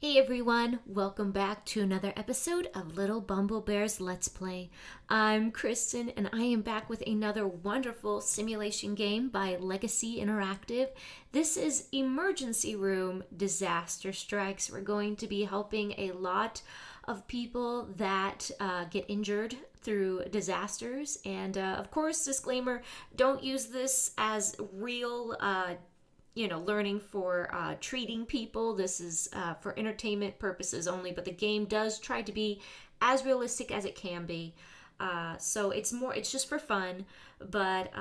Hey everyone, welcome back to another episode of Lilbumblebear's Let's Play. I'm Kristen and I am back with another wonderful simulation game by Legacy Interactive. This is Emergency Room Disaster Strikes. We're going to be helping a lot of people that get injured through disasters. And of course, disclaimer, don't use this as real learning for treating people. This is for entertainment purposes only, but the game does try to be as realistic as it can be. So it's just for fun, but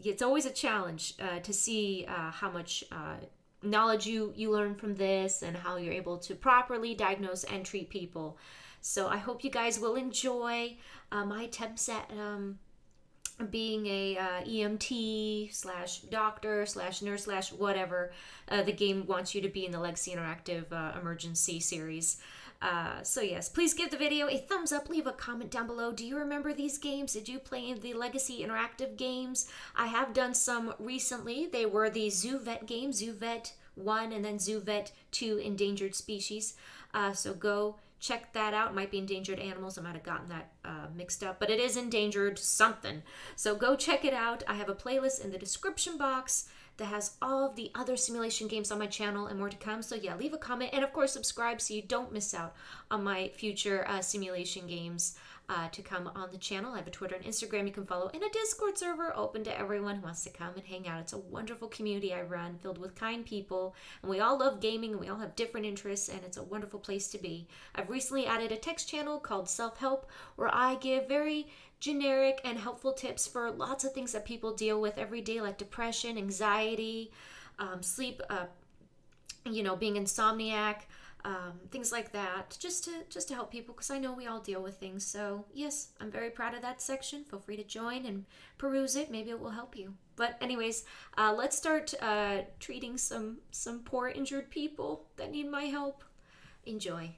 it's always a challenge to see how much knowledge you learn from this and how you're able to properly diagnose and treat people. So I hope you guys will enjoy my attempts at being a EMT slash doctor slash nurse slash whatever the game wants you to be in the Legacy Interactive emergency series. So yes, please give the video a thumbs up, leave a comment down below. Do you remember these games? Did you play the Legacy Interactive games? I have done some recently. They were the Zoo Vet games, Zoo Vet 1 and then Zoo Vet 2 Endangered Species. So go check that out. It might be endangered animals. I might have gotten that mixed up, but it is endangered something. So go check it out. I have a playlist in the description box that has all of the other simulation games on my channel and more to come. So yeah, leave a comment and of course subscribe so you don't miss out on my future simulation games to come on the channel. I have a Twitter and Instagram you can follow, and a Discord server open to everyone who wants to come and hang out. It's a wonderful community I run filled with kind people, and we all love gaming and we all have different interests, and it's a wonderful place to be. I've recently added a text channel called Self-Help where I give very generic and helpful tips for lots of things that people deal with every day, like depression, anxiety, sleep, being insomniac, things like that, just to help people, because I know we all deal with things. So yes, I'm very proud of that section. Feel free to join and peruse it. Maybe it will help you. But anyways, let's start treating some poor injured people that need my help. Enjoy.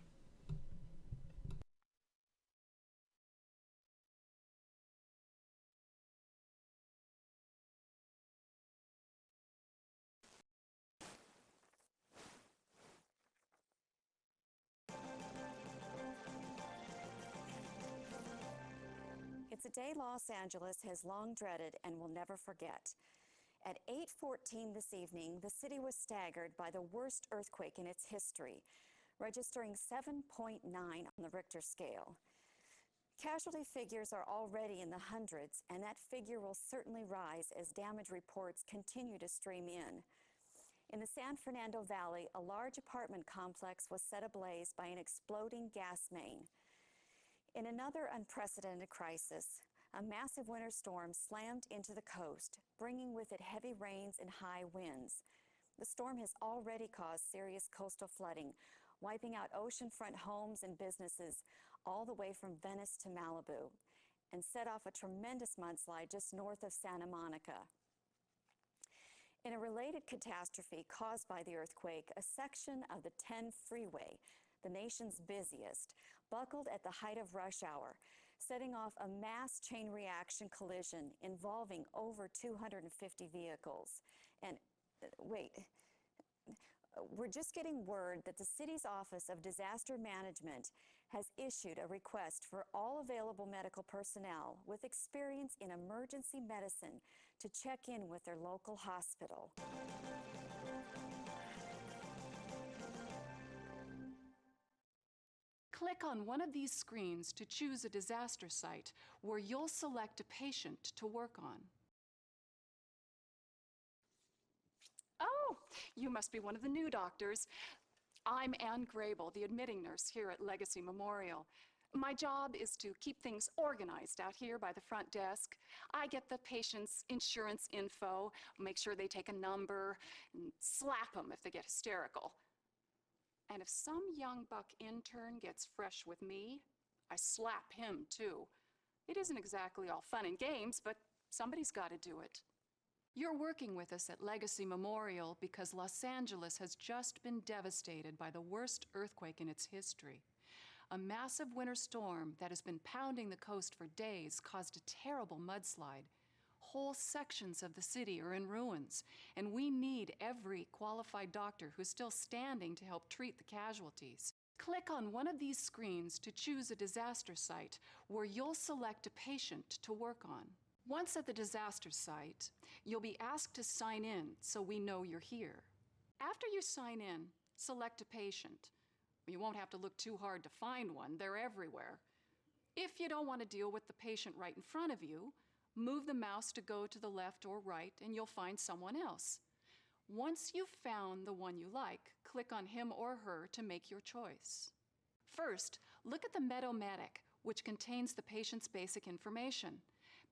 It's a day Los Angeles has long dreaded and will never forget. At 8:14 this evening, the city was staggered by the worst earthquake in its history, registering 7.9 on the Richter scale. Casualty figures are already in the hundreds, and that figure will certainly rise as damage reports continue to stream in. In the San Fernando Valley, a large apartment complex was set ablaze by an exploding gas main. In another unprecedented crisis, a massive winter storm slammed into the coast, bringing with it heavy rains and high winds. The storm has already caused serious coastal flooding, wiping out oceanfront homes and businesses all the way from Venice to Malibu, and set off a tremendous mudslide just north of Santa Monica. In a related catastrophe caused by the earthquake, a section of the 10 freeway, the nation's busiest, buckled at the height of rush hour, setting off a mass chain reaction collision involving over 250 vehicles. And wait, we're just getting word that the city's Office of Disaster Management has issued a request for all available medical personnel with experience in emergency medicine to check in with their local hospital. Click on one of these screens to choose a disaster site where you'll select a patient to work on. Oh, you must be one of the new doctors. I'm Ann Grable, the admitting nurse here at Legacy Memorial. My job is to keep things organized out here by the front desk. I get the patient's insurance info, make sure they take a number, and slap them if they get hysterical. And if some young buck intern gets fresh with me, I slap him too. It isn't exactly all fun and games, but somebody's got to do it. You're working with us at Legacy Memorial because Los Angeles has just been devastated by the worst earthquake in its history. A massive winter storm that has been pounding the coast for days caused a terrible mudslide. Whole sections of the city are in ruins, and we need every qualified doctor who's still standing to help treat the casualties. Click on one of these screens to choose a disaster site where you'll select a patient to work on. Once at the disaster site, you'll be asked to sign in so we know you're here. After you sign in, select a patient. You won't have to look too hard to find one, they're everywhere. If you don't want to deal with the patient right in front of you, move the mouse to go to the left or right and you'll find someone else. Once you've found the one you like, click on him or her to make your choice. First, look at the Medomatic, which contains the patient's basic information.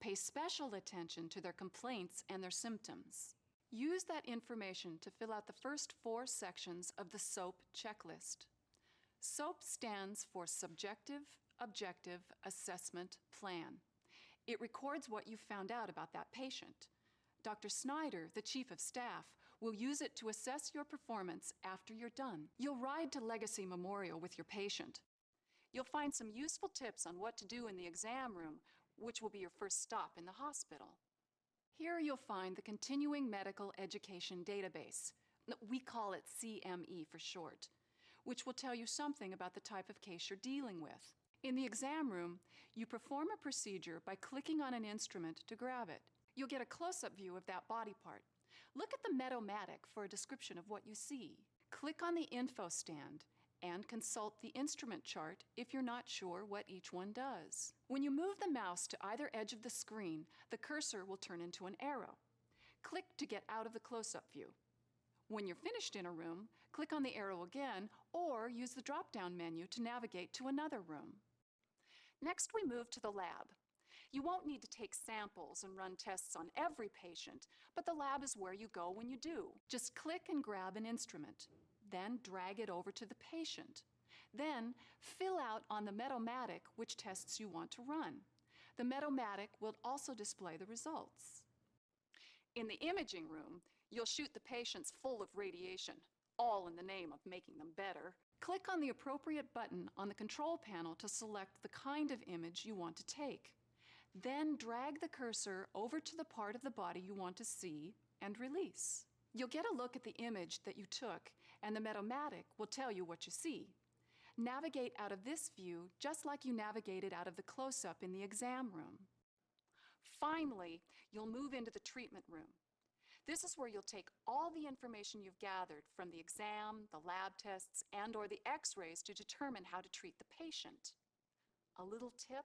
Pay special attention to their complaints and their symptoms. Use that information to fill out the first 4 sections of the SOAP checklist. SOAP stands for Subjective, Objective, Assessment, Plan. It records what you found out about that patient. Dr. Snyder, the Chief of Staff, will use it to assess your performance after you're done. You'll ride to Legacy Memorial with your patient. You'll find some useful tips on what to do in the exam room, which will be your first stop in the hospital. Here you'll find the Continuing Medical Education Database. We call it CME for short, which will tell you something about the type of case you're dealing with. In the exam room, you perform a procedure by clicking on an instrument to grab it. You'll get a close-up view of that body part. Look at the Medomatic for a description of what you see. Click on the info stand and consult the instrument chart if you're not sure what each one does. When you move the mouse to either edge of the screen, the cursor will turn into an arrow. Click to get out of the close-up view. When you're finished in a room, click on the arrow again or use the drop-down menu to navigate to another room. Next, we move to the lab. You won't need to take samples and run tests on every patient, but the lab is where you go when you do. Just click and grab an instrument, then drag it over to the patient. Then fill out on the Medomatic which tests you want to run. The Medomatic will also display the results. In the imaging room, you'll shoot the patients full of radiation, all in the name of making them better. Click on the appropriate button on the control panel to select the kind of image you want to take. Then drag the cursor over to the part of the body you want to see and release. You'll get a look at the image that you took, and the Medomatic will tell you what you see. Navigate out of this view just like you navigated out of the close-up in the exam room. Finally, you'll move into the treatment room. This is where you'll take all the information you've gathered from the exam, the lab tests, and/or the x-rays to determine how to treat the patient. A little tip?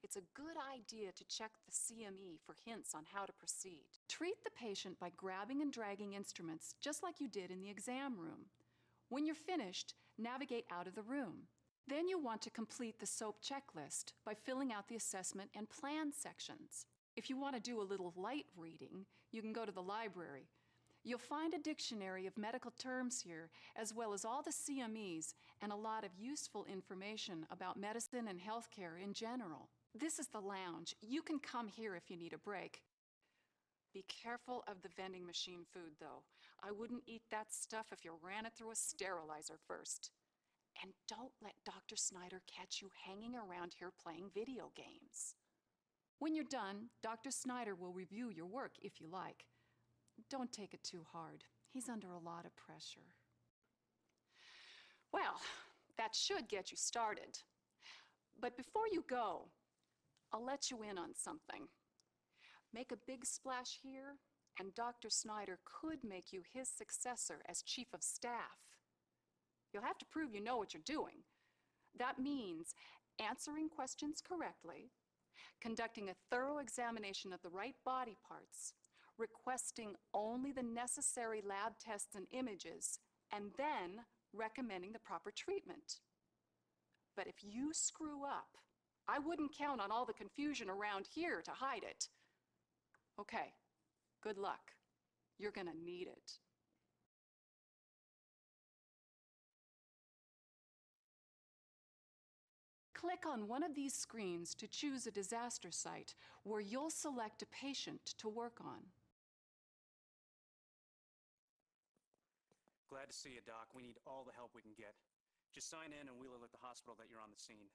It's a good idea to check the CME for hints on how to proceed. Treat the patient by grabbing and dragging instruments just like you did in the exam room. When you're finished, navigate out of the room. Then you want to complete the SOAP checklist by filling out the assessment and plan sections. If you want to do a little light reading, you can go to the library. You'll find a dictionary of medical terms here, as well as all the CMEs and a lot of useful information about medicine and healthcare in general. This is the lounge. You can come here if you need a break. Be careful of the vending machine food, though. I wouldn't eat that stuff if you ran it through a sterilizer first. And don't let Dr. Snyder catch you hanging around here playing video games. When you're done, Dr. Snyder will review your work if you like. Don't take it too hard. He's under a lot of pressure. Well, that should get you started. But before you go, I'll let you in on something. Make a big splash here, and Dr. Snyder could make you his successor as Chief of Staff. You'll have to prove you know what you're doing. That means answering questions correctly, conducting a thorough examination of the right body parts, requesting only the necessary lab tests and images, and then recommending the proper treatment. But if you screw up, I wouldn't count on all the confusion around here to hide it. Okay, good luck. You're gonna need it. Click on one of these screens to choose a disaster site where you'll select a patient to work on. Glad to see you, Doc. We need all the help we can get. Just sign in and we'll alert the hospital that you're on the scene.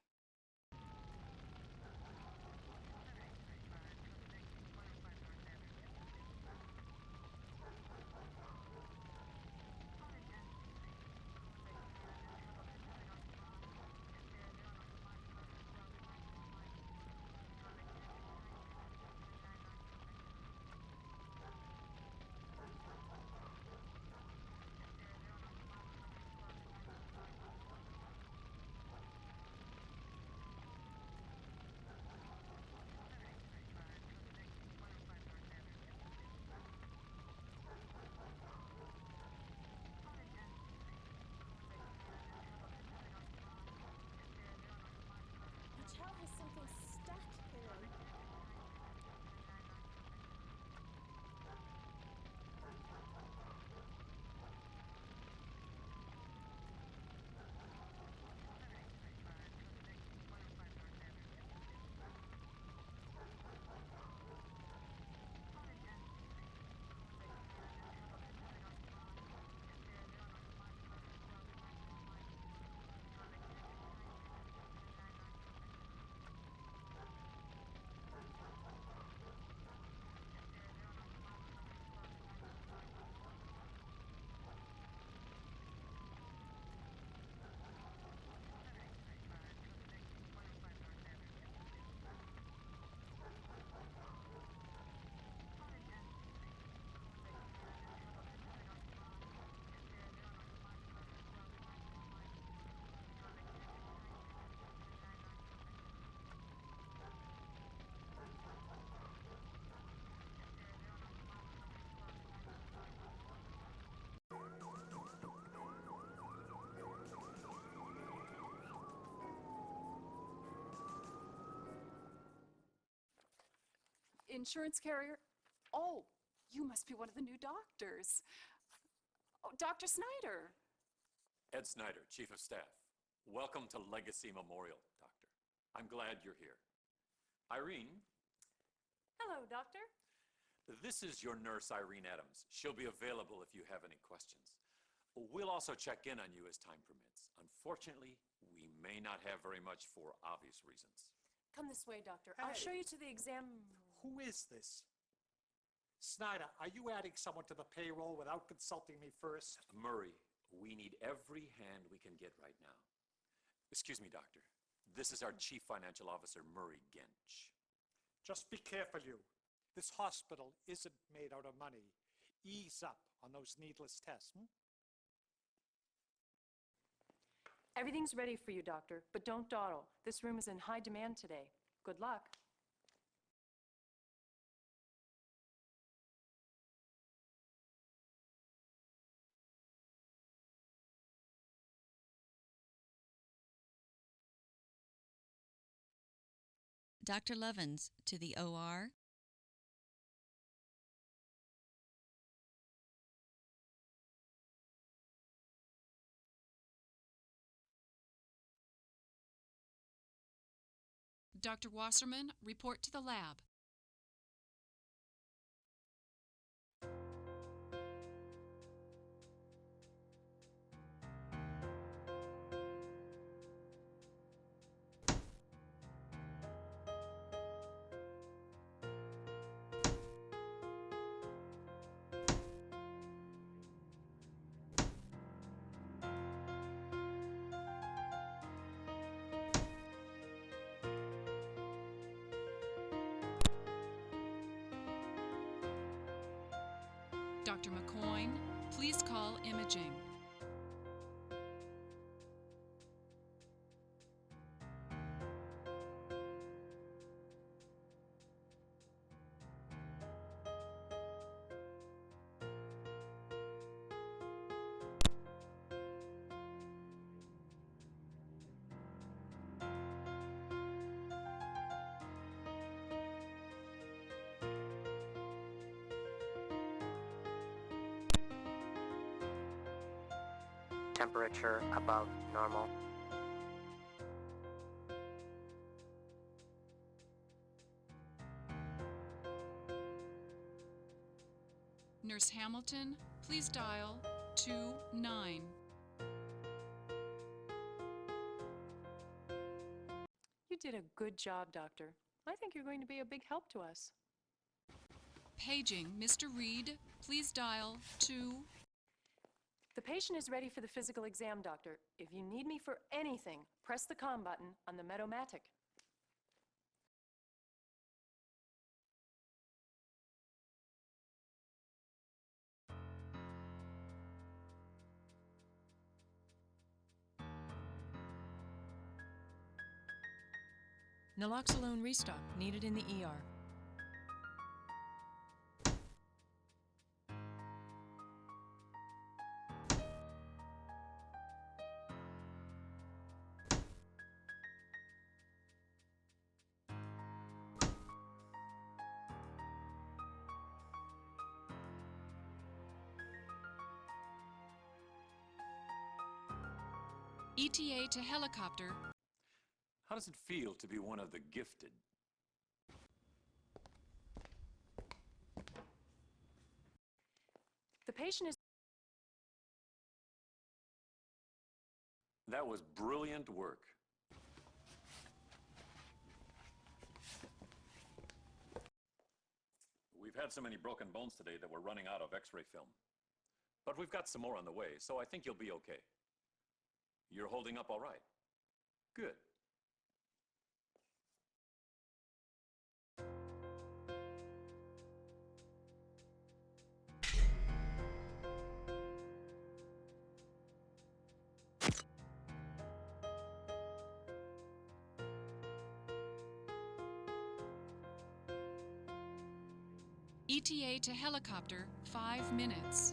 insurance carrier? Oh, you must be one of the new doctors. Oh, Dr. Snyder. Ed Snyder, Chief of Staff. Welcome to Legacy Memorial, Doctor. I'm glad you're here. Irene, Hello, Doctor. this is your nurse, Irene Adams. She'll be available if you have any questions. We'll also check in on you as time permits. Unfortunately, we may not have very much for obvious reasons. Come this way, Doctor. I'll show you to the exam. Who is this? Snyder, are you adding someone to the payroll without consulting me first? Murray, we need every hand we can get right now. Excuse me, Doctor. This is our Chief Financial Officer, Murray Gench. Just be careful, you. This hospital isn't made out of money. Ease up on those needless tests, Everything's ready for you, Doctor, but don't dawdle. This room is in high demand today. Good luck. Dr. Levens, to the OR. Dr. Wasserman, report to the lab. Dr. McCoyne, please call imaging. Temperature above normal. Nurse Hamilton, please dial 29. You did a good job, Doctor. I think you're going to be a big help to us. Paging Mr. Reed, please dial 2. The patient is ready for the physical exam, Doctor. If you need me for anything, press the COM button on the Medomatic. Naloxone restock needed in the ER. ETA to helicopter. How does it feel to be one of the gifted? The patient is... That was brilliant work. We've had so many broken bones today that we're running out of X-ray film. But we've got some more on the way, so I think you'll be okay. You're holding up all right. Good. ETA to helicopter, 5 minutes.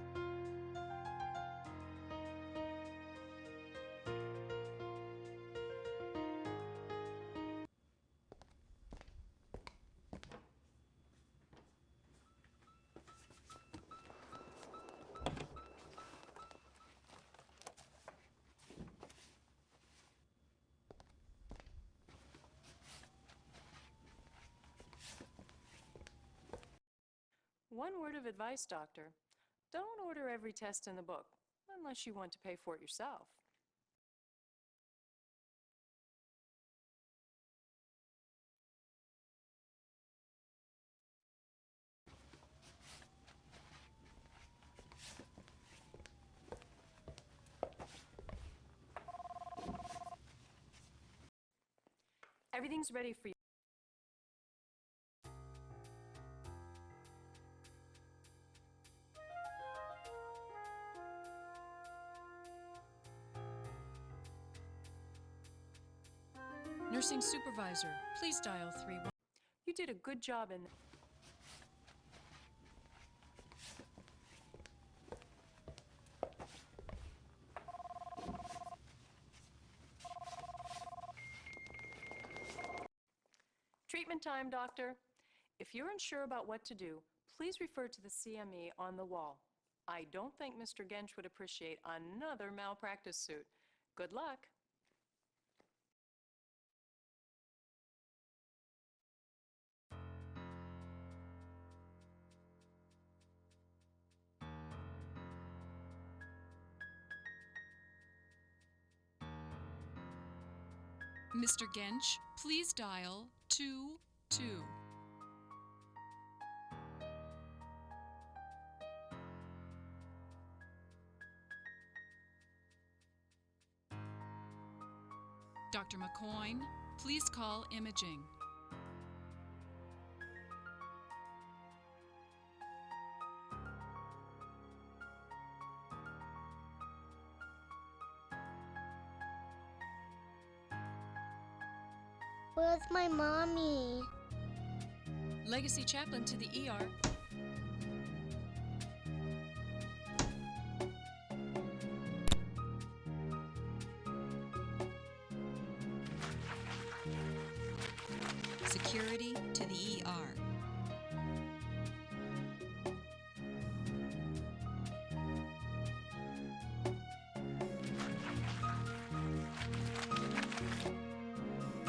One word of advice, doctor. Don't order every test in the book, unless you want to pay for it yourself. Everything's ready for you. Nursing supervisor, please dial 31. You did a good job in Treatment time, doctor. If you're unsure about what to do, please refer to the CME on the wall. I don't think Mr. Gensch would appreciate another malpractice suit. Good luck. Mr. Gensch, please dial 22. Dr. McCoyne, please call imaging. Where's my mommy? Legacy chaplain to the ER. Security to the ER.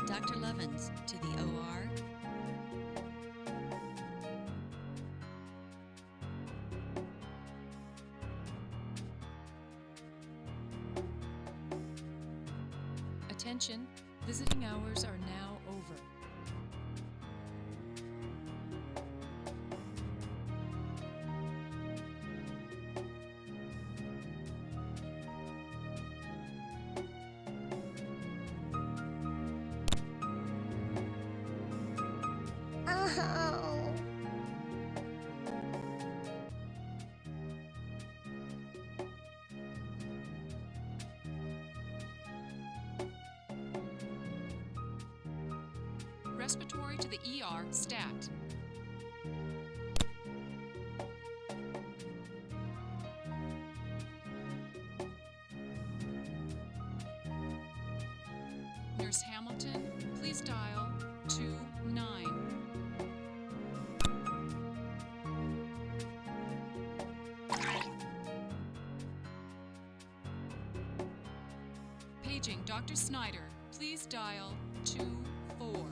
Dr. Levens to the OR. Attention, visiting hours are now over. Oh. Respiratory to the ER, stat. Nurse Hamilton, please dial 29. Paging Dr. Snyder, please dial 24.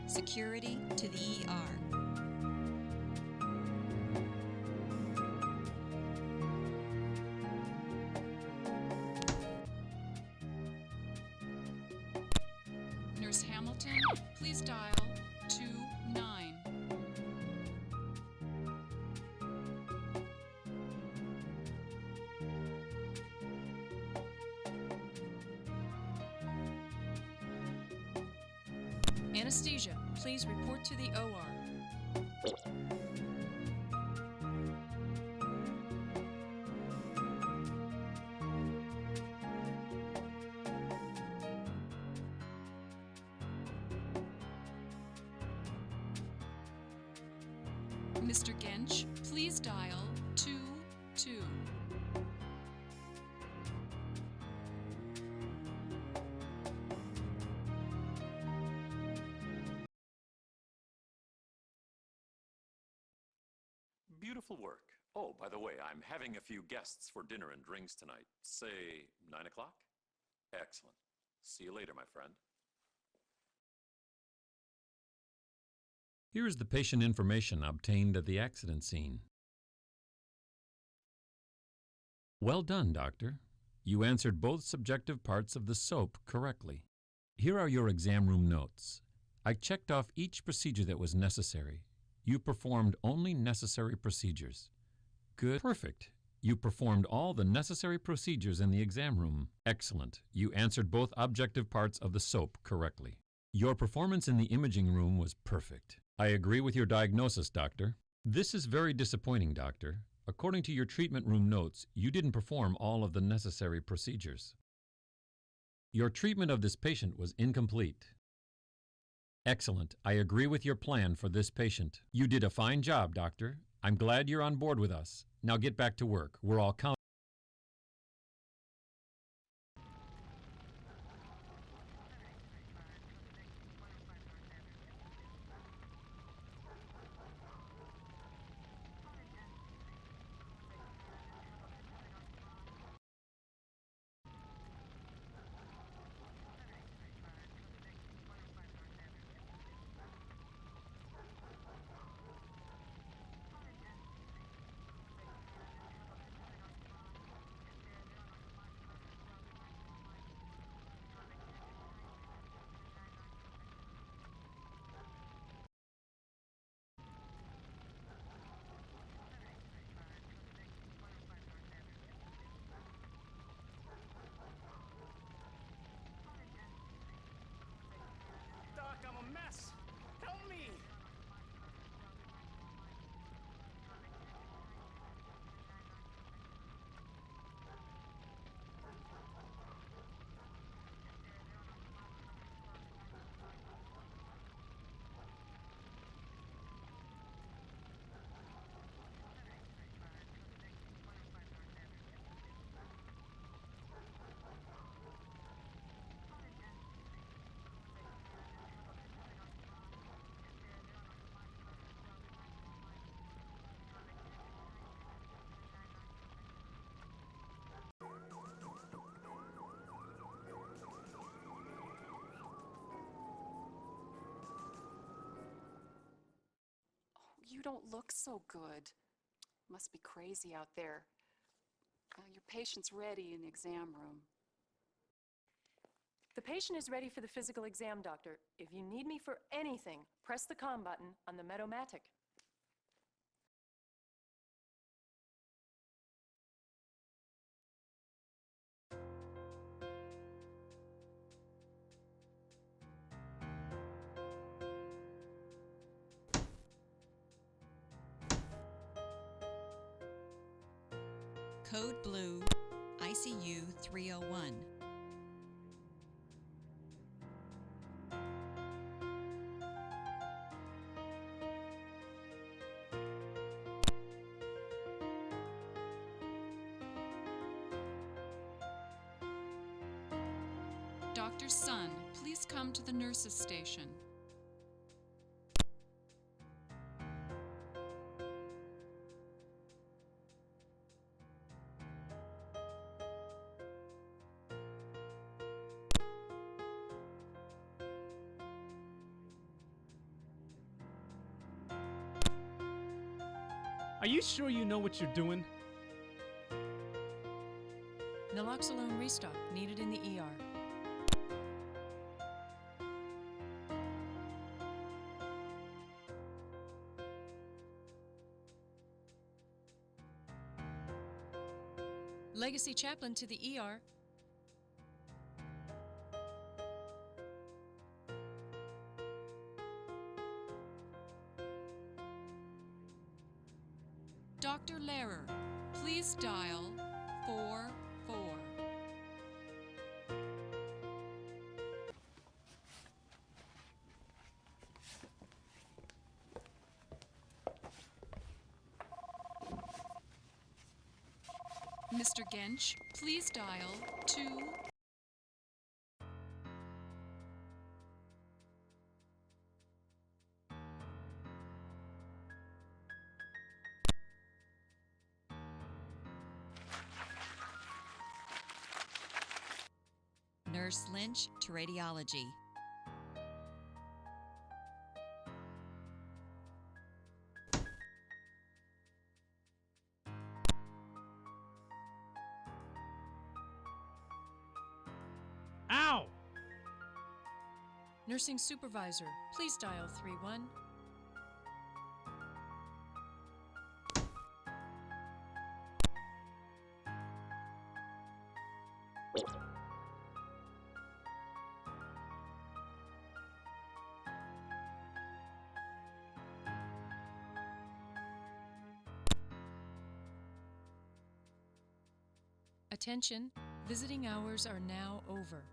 Security to the ER. Nurse Hamilton, please dial 29. Anesthesia, please report to the OR. Mr. Gensch, please dial 22. Beautiful work. Oh, by the way, I'm having a few guests for dinner and drinks tonight. Say 9 o'clock? Excellent. See you later, my friend. Here is the patient information obtained at the accident scene. Well done, doctor. You answered both subjective parts of the SOAP correctly. Here are your exam room notes. I checked off each procedure that was necessary. You performed only necessary procedures. Good. Perfect. You performed all the necessary procedures in the exam room. Excellent. You answered both objective parts of the SOAP correctly. Your performance in the imaging room was perfect. I agree with your diagnosis, doctor. This is very disappointing, doctor. According to your treatment room notes, you didn't perform all of the necessary procedures. Your treatment of this patient was incomplete. Excellent. I agree with your plan for this patient. You did a fine job, doctor. I'm glad you're on board with us. Now get back to work. We're all counting. Doc, I'm a mess. Help me. You don't look so good. Must be crazy out there. Your patient's ready in the exam room. The patient is ready for the physical exam, doctor. If you need me for anything, press the COM button on the Medomatic. Code Blue, ICU 301. Dr. Sun, please come to the nurses' station. Are you sure you know what you're doing? Naloxone restock needed in the ER. Legacy chaplain to the ER. Dr. Lehrer, please dial 44. Mr. Gensch, please dial 2. Nurse Lynch to radiology. Ow! Nursing supervisor, please dial 31. Attention, visiting hours are now over.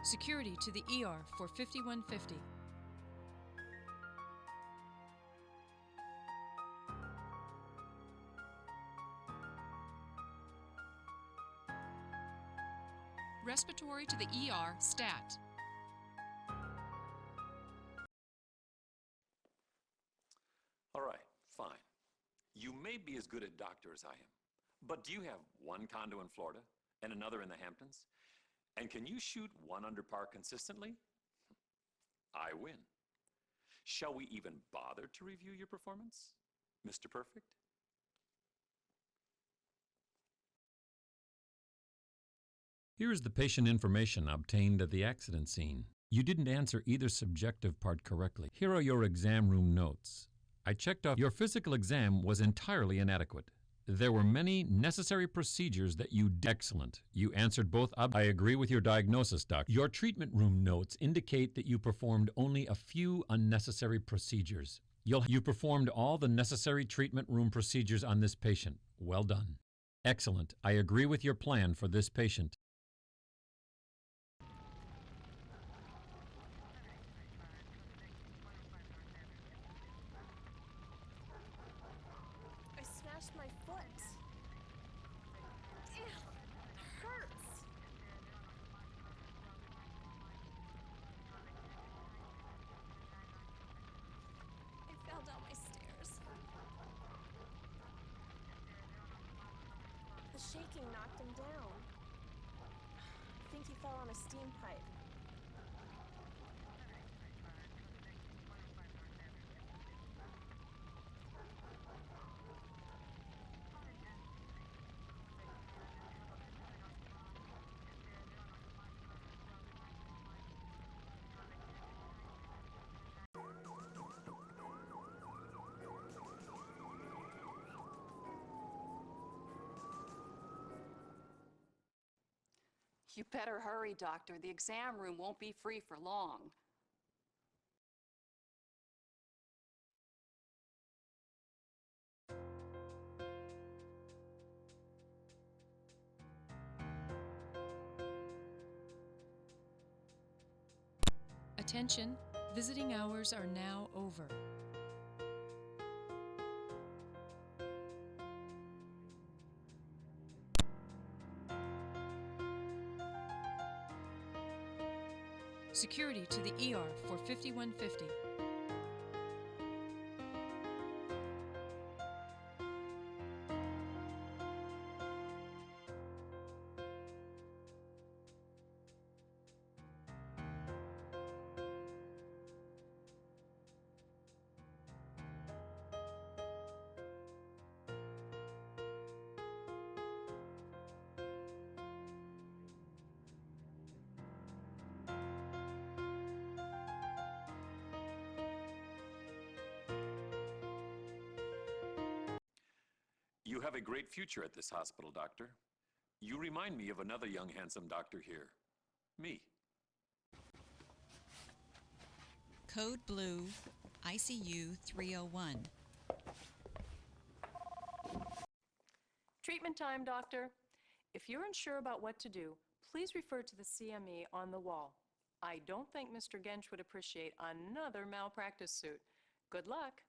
Security to the ER for 5150. Respiratory to the ER, stat. All right, fine. You may be as good a doctor as I am, but do you have one condo in Florida and another in the Hamptons? And can you shoot one under par consistently? I win. Shall we even bother to review your performance, Mr. Perfect? Here is the patient information obtained at the accident scene. You didn't answer either subjective part correctly. Here are your exam room notes. I checked off your physical exam was entirely inadequate. There were many necessary procedures that you did. Excellent. You answered both. I agree with your diagnosis, Doc. Your treatment room notes indicate that you performed only a few unnecessary procedures. You performed all the necessary treatment room procedures on this patient. Well done. Excellent. I agree with your plan for this patient. I smashed my foot. Ew, it hurts. I fell down my stairs. The shaking knocked him down. I think he fell on a steam pipe. You better hurry, Doctor. The exam room won't be free for long. Attention, visiting hours are now over. Security to the ER for 5150. You have a great future at this hospital, Doctor. You remind me of another young, handsome doctor here. Me. Code Blue, ICU 301. Treatment time, doctor. If you're unsure about what to do, please refer to the CME on the wall. I don't think Mr. Gensch would appreciate another malpractice suit. Good luck.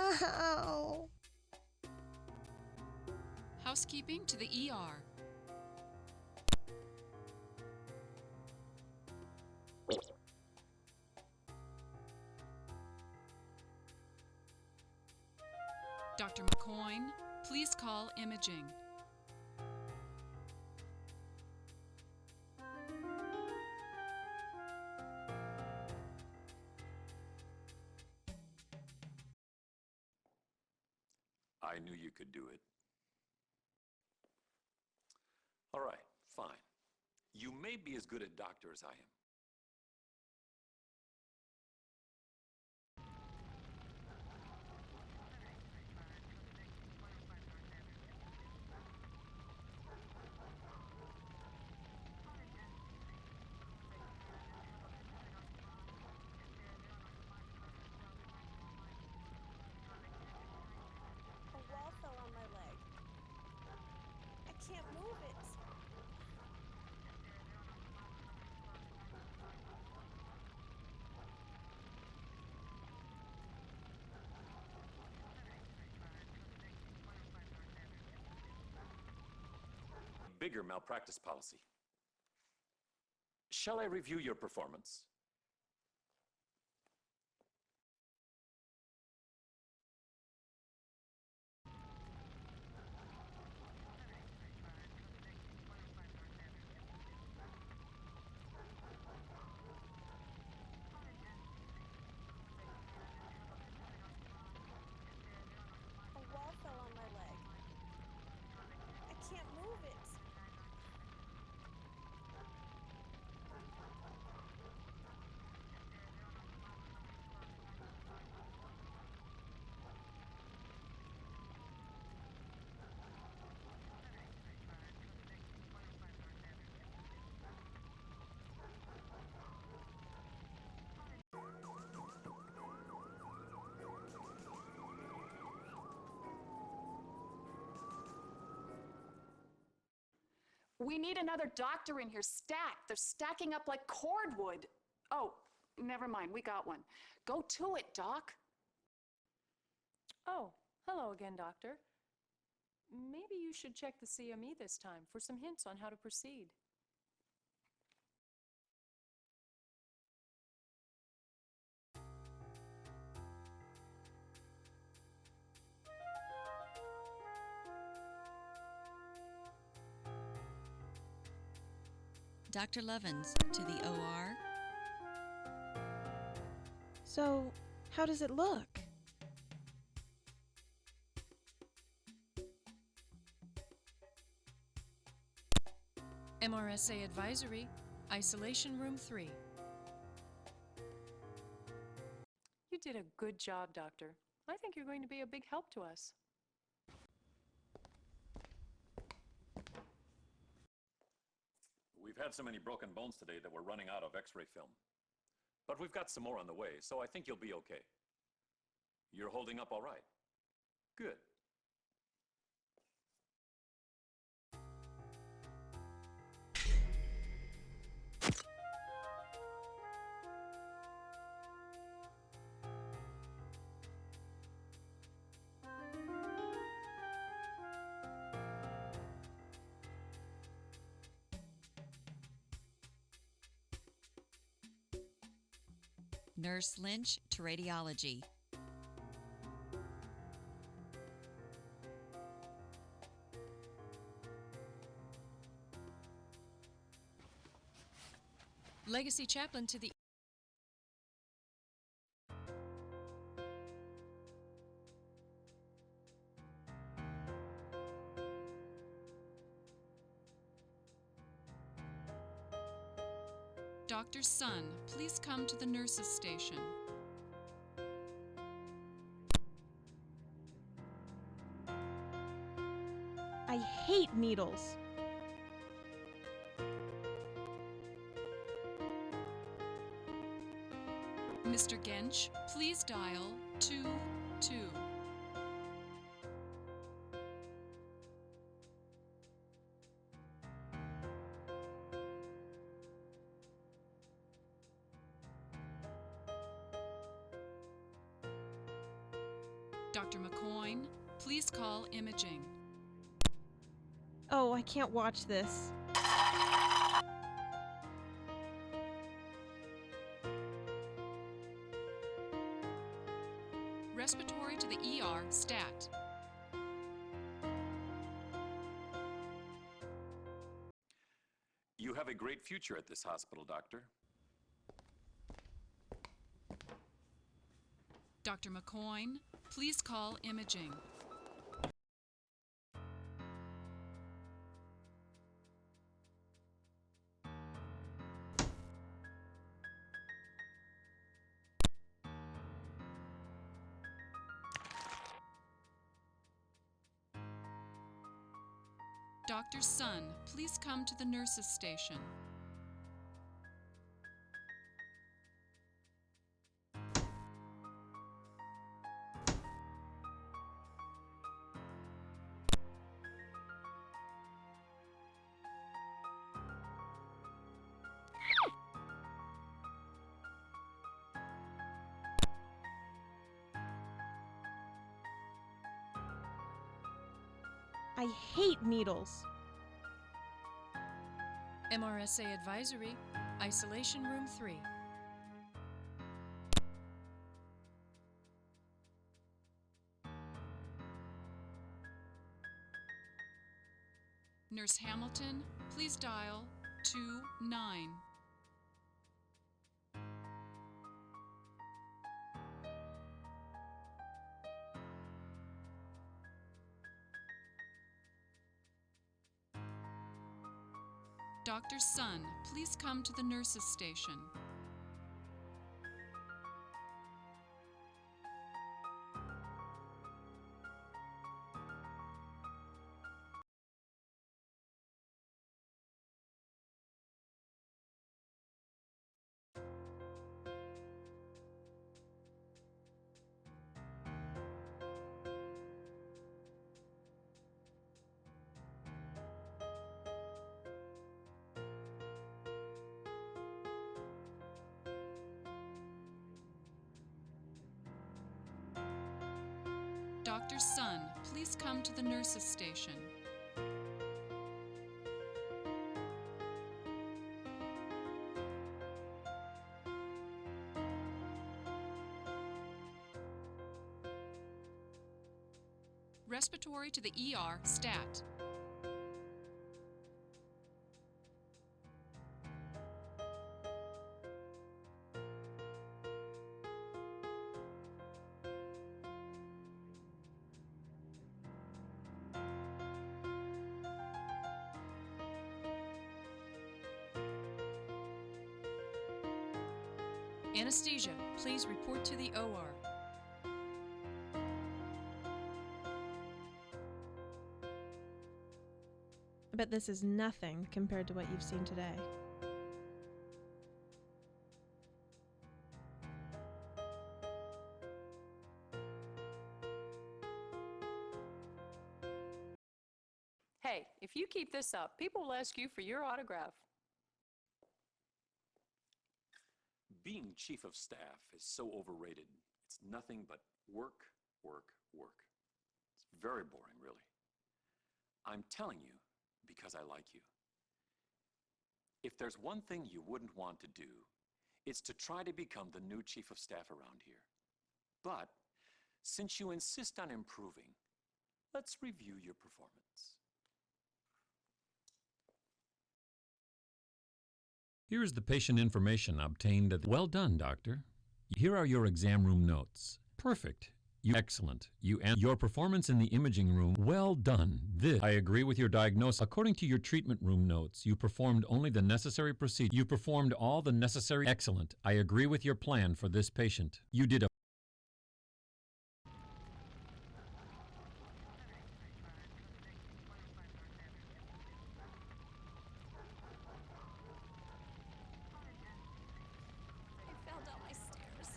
Ow. Housekeeping to the ER. Dr. McCoyne, please call imaging. I knew you could do it. All right, fine. You may be as good a doctor as I am. A wall fell on my leg. I can't move it. Bigger malpractice policy. Shall I review your performance? A wall fell on my leg. I can't move it. We need another doctor in here, stacked. They're stacking up like cordwood. Oh, never mind, we got one. Go to it, Doc. Oh, hello again, Doctor. Maybe you should check the CME this time for some hints on how to proceed. Dr. Levens to the OR. So, how does it look? MRSA advisory, isolation room 3. You did a good job, Doctor. I think you're going to be a big help to us. We've had so many broken bones today that we're running out of X-ray film. But we've got some more on the way, so I think you'll be okay. You're holding up all right. Good. Nurse Lynch to radiology. Legacy chaplain to the Dr. Sun, please come to the nurses' station. I hate needles. Mr. Gensch, please dial 22. Dr. McCoyne, please call imaging. Oh, I can't watch this. Respiratory to the ER, stat. You have a great future at this hospital, Doctor. Dr. McCoyne, please call imaging. Dr. Sun, please come to the nurses' station. I hate needles. MRSA advisory, isolation room 3. Nurse Hamilton, please dial 29. Dr. Sun, please come to the nurses' station. Dr. Sun, please come to the nurses' station. Respiratory to the ER, stat. Anesthesia, please report to the OR. I bet this is nothing compared to what you've seen today. Hey, if you keep this up, people will ask you for your autograph. Being chief of staff is so overrated. It's nothing but work, work, work. It's very boring, really. I'm telling you because I like you. If there's one thing you wouldn't want to do, it's to try to become the new chief of staff around here. But since you insist on improving, let's review your performance. Here is the patient information obtained at Well done, doctor. Here are your exam room notes. Perfect. You excellent. Your performance in the imaging room. Well done. This. I agree with your diagnosis. According to your treatment room notes, you performed only the necessary procedure. You performed all the necessary. Excellent. I agree with your plan for this patient. You did a I fell down my stairs.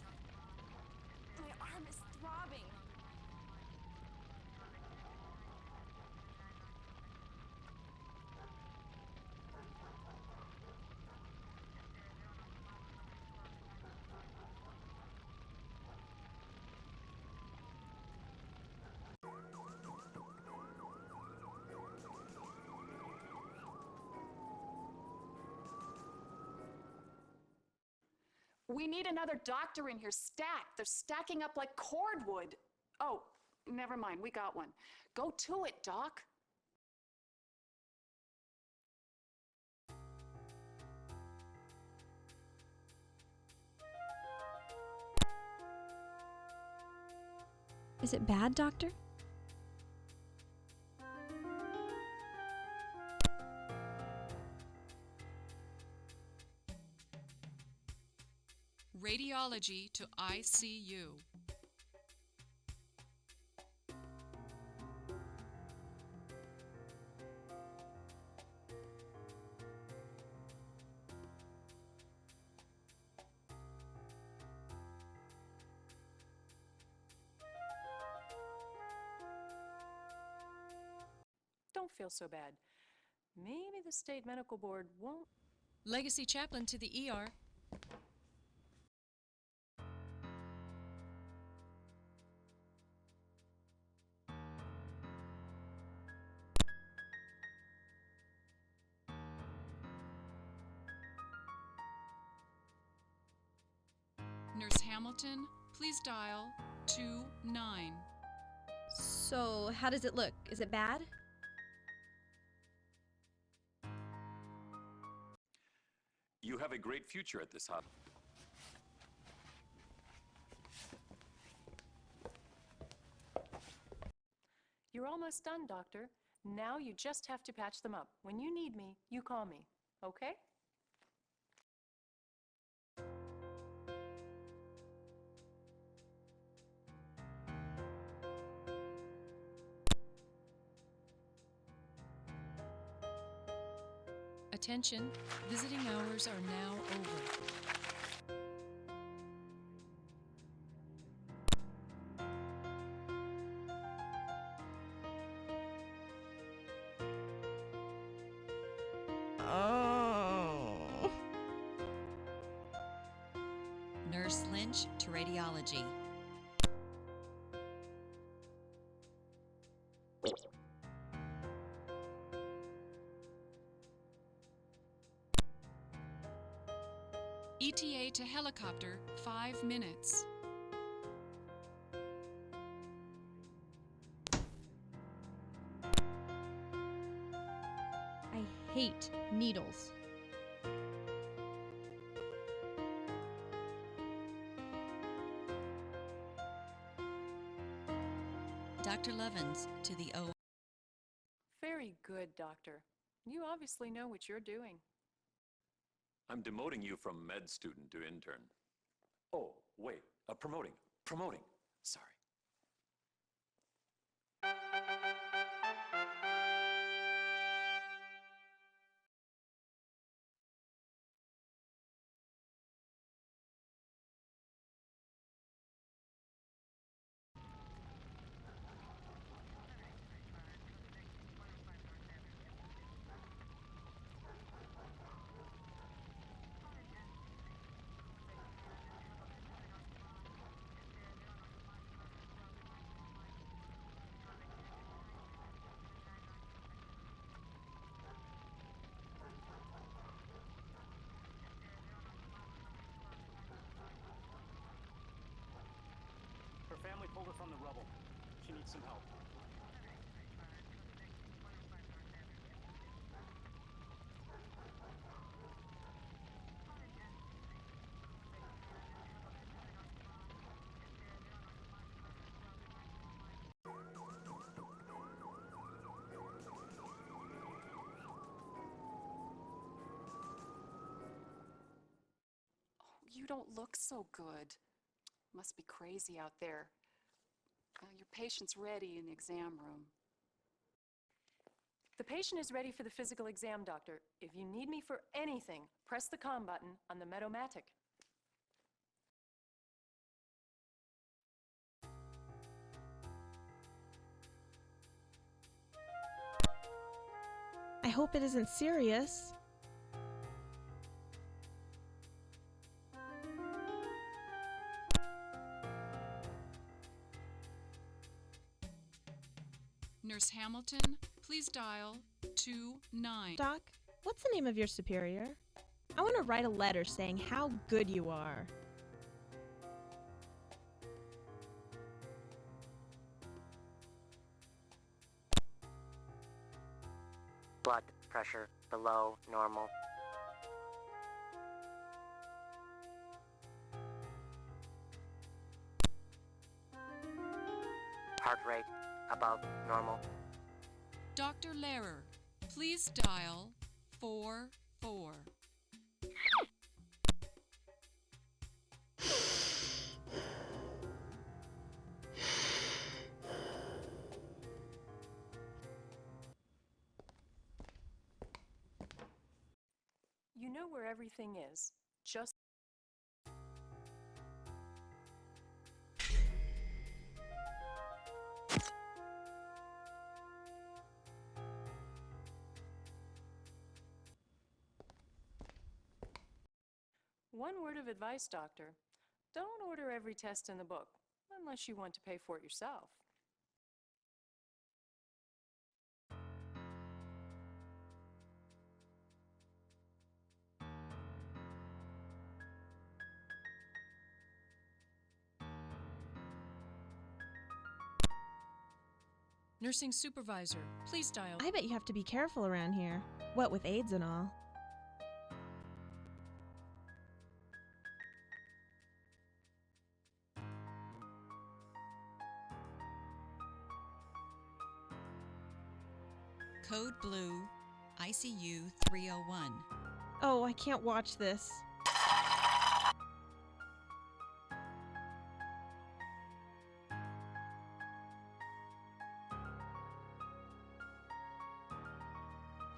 My arm is throbbing. We need another doctor in here, stacked. They're stacking up like cordwood. Oh, never mind, we got one. Go to it, Doc. Is it bad, doctor? Radiology to ICU. Don't feel so bad. Maybe the state medical board won't. Legacy chaplain to the ER. Nurse Hamilton, please dial 29. So, how does it look? Is it bad? You have a great future at this hospital. You're almost done, doctor. Now you just have to patch them up. When you need me, you call me, okay? Attention, visiting hours are now over. Oh. Nurse Lynch to radiology. ETA to helicopter, 5 minutes. I hate needles. Dr. Levens to the OR. Very good, doctor. You obviously know what you're doing. I'm demoting you from med student to intern. Oh, wait, promoting. Sorry. Her family pulled her from the rubble. She needs some help. You don't look so good. Must be crazy out there. Your patient's ready in the exam room. The patient is ready for the physical exam, doctor. If you need me for anything, press the COM button on the Medomatic. I hope it isn't serious. Nurse Hamilton, please dial 29. Doc, what's the name of your superior? I want to write a letter saying how good you are. pressure below normal. Heart rate above normal. Dr. Lehrer, please dial 44. You know where everything is. Just one word of advice, doctor. Don't order every test in the book, unless you want to pay for it yourself. Nursing supervisor, please dial. I bet you have to be careful around here. What with AIDS and all. Code Blue, ICU 301. Oh, I can't watch this.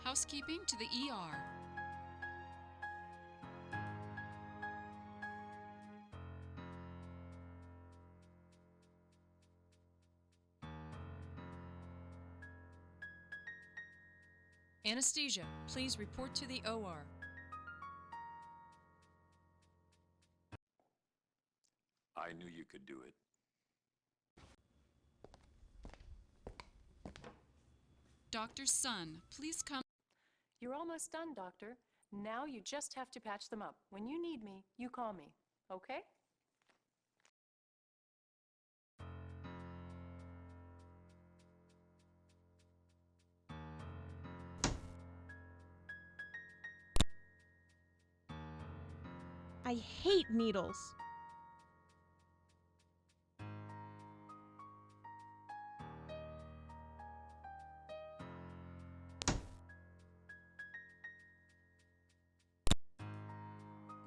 Housekeeping to the ER. Anesthesia, please report to the OR. I knew you could do it. Dr. Sun, please come. You're almost done, doctor. Now you just have to patch them up. When you need me, you call me, okay? I hate needles.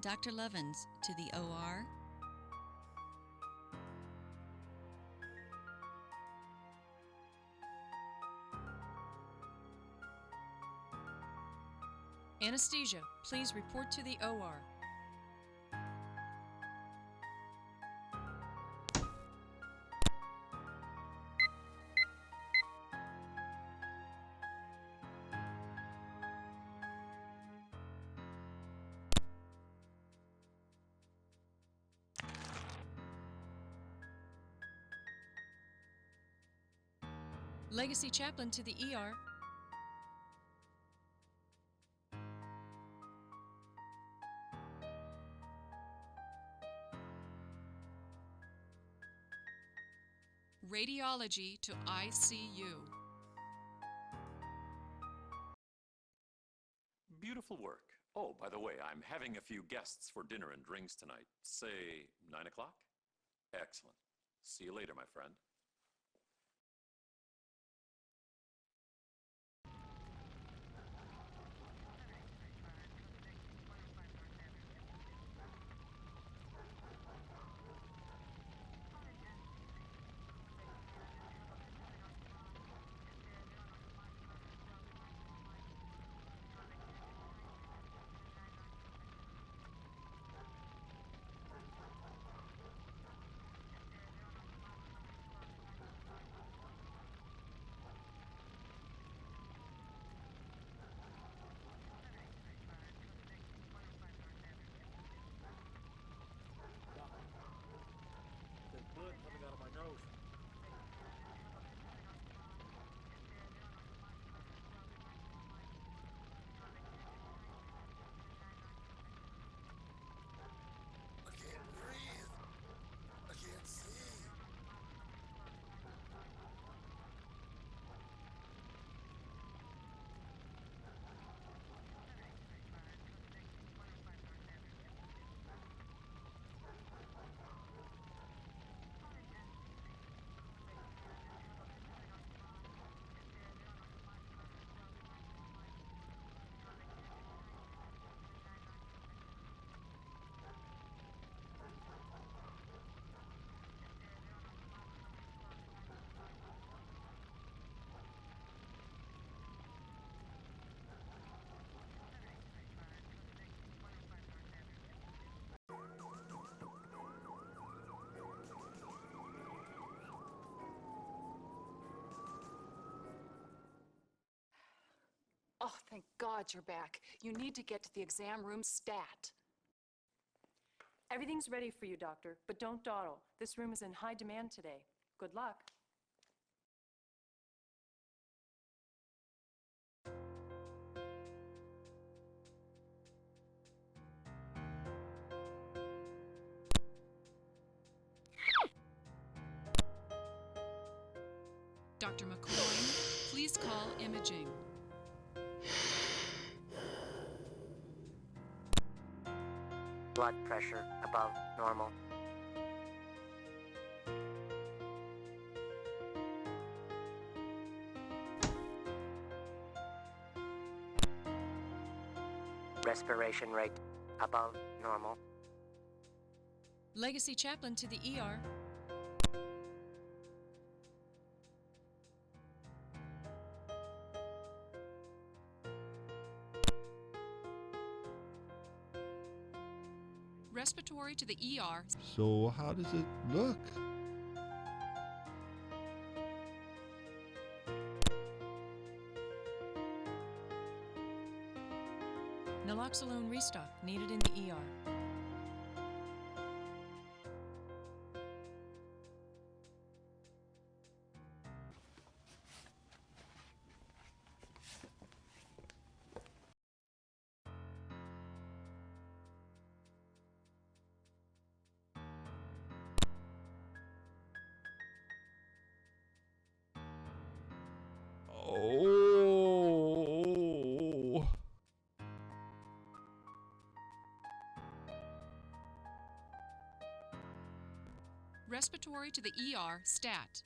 Dr. Levens to the OR. Anesthesia, please report to the OR. Legacy chaplain to the ER. Radiology to ICU. Beautiful work. Oh, by the way, I'm having a few guests for dinner and drinks tonight. Say 9 o'clock? Excellent. See you later, my friend. Thank God you're back. You need to get to the exam room stat. Everything's ready for you, doctor, but don't dawdle. This room is in high demand today. Good luck. Dr. McCoy, please call imaging. Blood pressure above normal. Respiration rate above normal. Legacy chaplain to the ER. Respiratory to the ER. So how does it look? Naloxone restock needed in the ER. Oh. Respiratory to the ER, stat.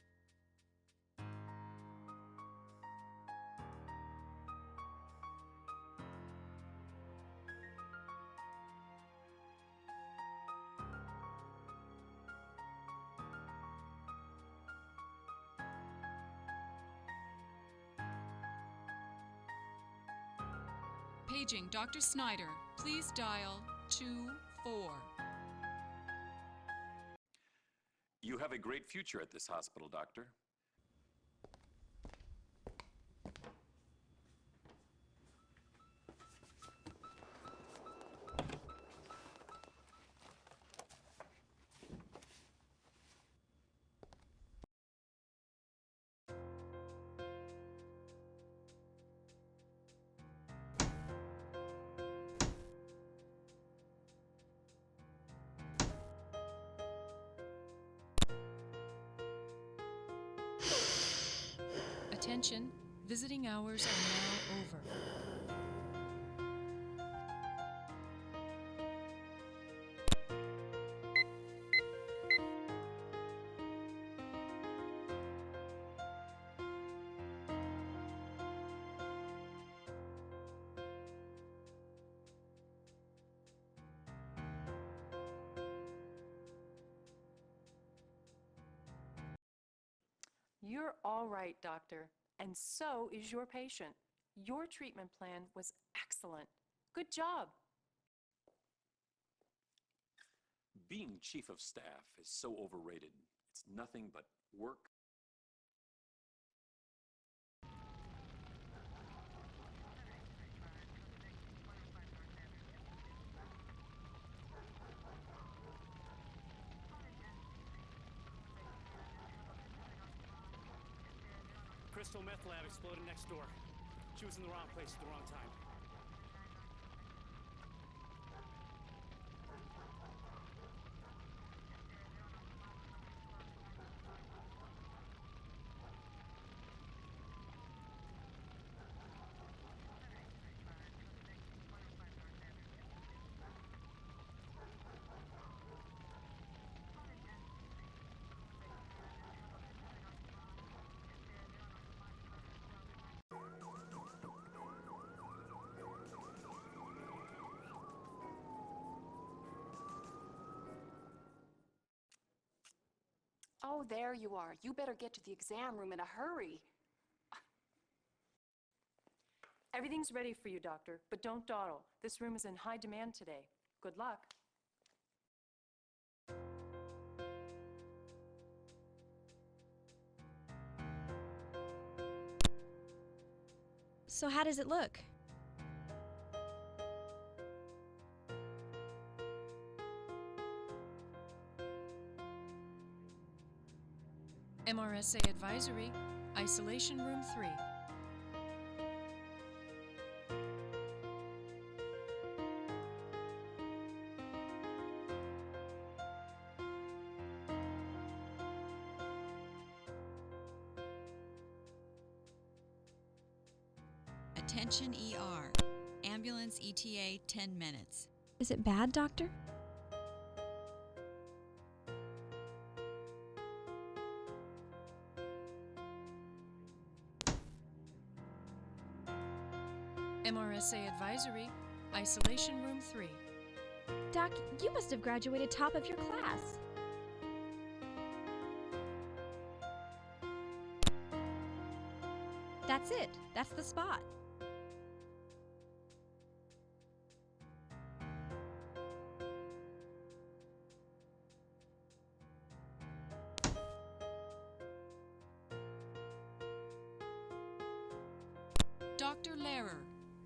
Paging Dr. Snyder. Please dial 24. You have a great future at this hospital, Doctor. Attention, visiting hours are now over. You're all right, doctor, and so is your patient. Your treatment plan was excellent. Good job. Being chief of staff is so overrated. It's nothing but work. Crystal meth lab exploded next door. She was in the wrong place at the wrong time. Oh, there you are. You better get to the exam room in a hurry. Everything's ready for you, doctor, but don't dawdle. This room is in high demand today. Good luck. So how does it look? MRSA Advisory, Isolation Room 3. Attention ER. Ambulance ETA 10 minutes. Is it bad, doctor? MRSA Advisory, Isolation Room 3. Doc, you must have graduated top of your class. That's it. That's the spot. Dr. Lehrer,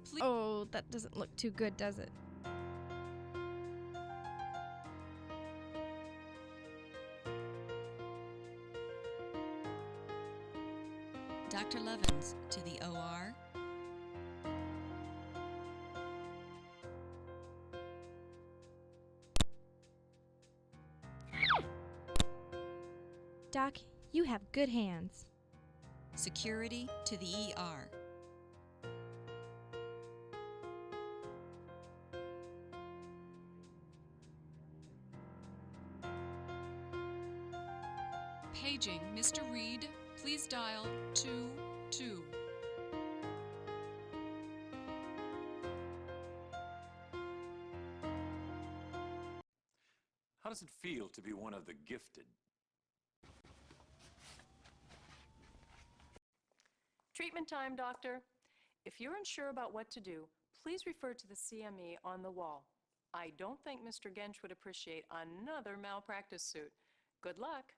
please. Oh, that doesn't look too good, does it? Dr. Levens to the OR. Doc, you have good hands. Security to the ER. Paging Mr. Reed, please dial 22. How does it feel to be one of the gifted? Treatment time, doctor. If you're unsure about what to do, please refer to the CME on the wall. I don't think Mr. Gensch would appreciate another malpractice suit. Good luck.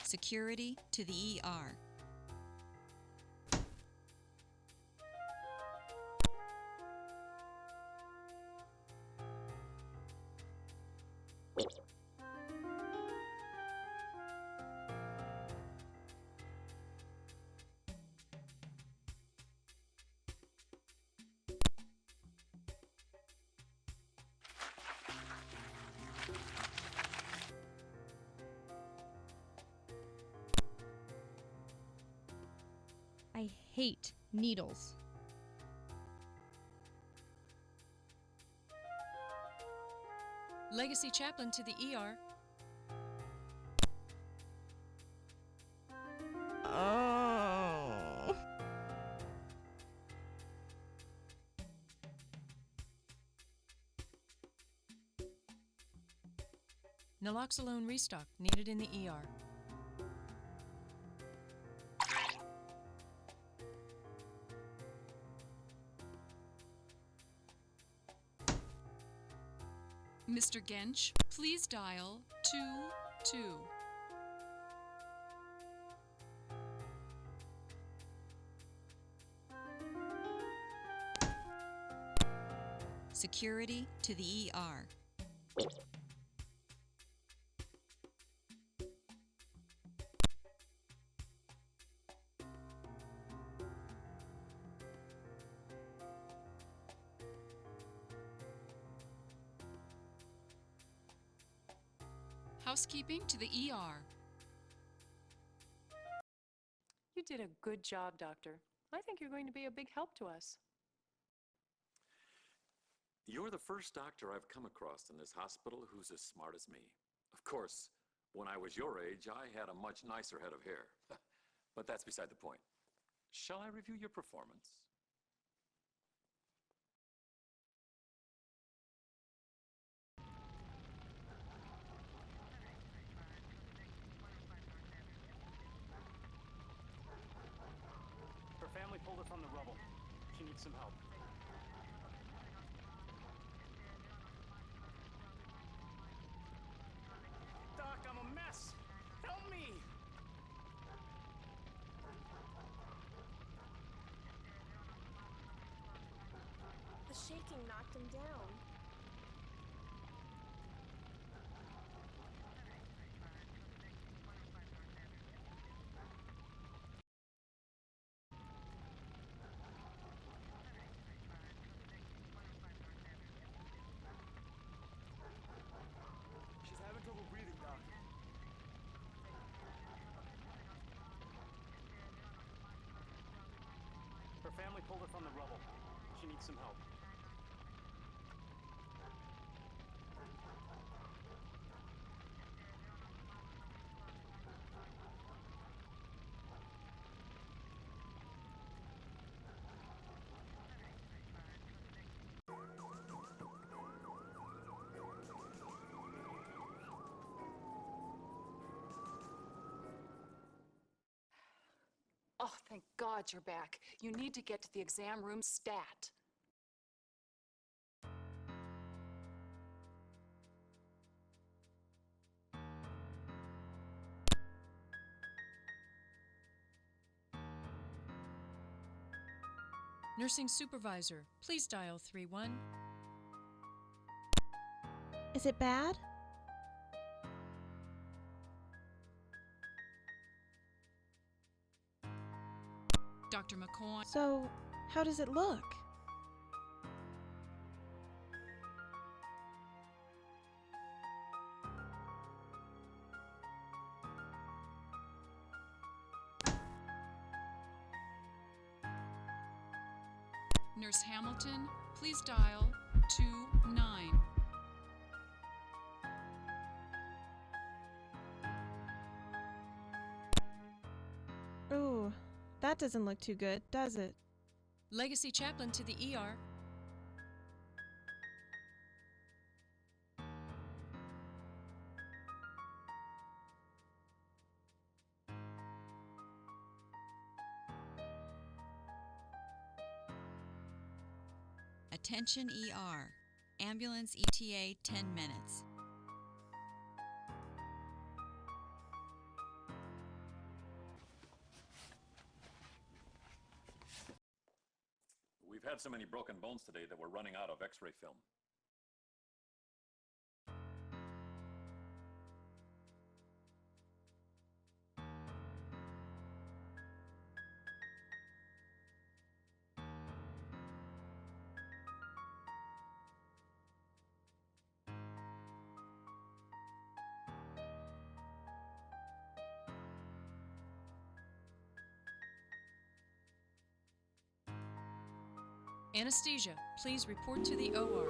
Security to the ER. I hate needles. Legacy Chaplain to the ER. Oh. Naloxone restock needed in the ER. Mr. Gensch, please dial 22. Security to the ER. Housekeeping to the ER. You did a good job, doctor. I think you're going to be a big help to us. You're the first doctor I've come across in this hospital who's as smart as me. Of course, when I was your age, I had a much nicer head of hair. But that's beside the point. Shall I review your performance? pulled her from the rubble. She needs some help. Doc, I'm a mess! Help me! The shaking knocked him down. She's having trouble breathing, Doc. Her family pulled her from the rubble. She needs some help. Oh, thank God you're back. You need to get to the exam room stat. Nursing supervisor, please dial 31. Is it bad? Dr. McCoy. So, how does it look? Nurse Hamilton, please dial 29. Ooh, that doesn't look too good, does it? Legacy chaplain to the ER. Attention ER. Ambulance ETA 10 minutes. We've had so many broken bones today that we're running out of X-ray film. Anesthesia, please report to the OR.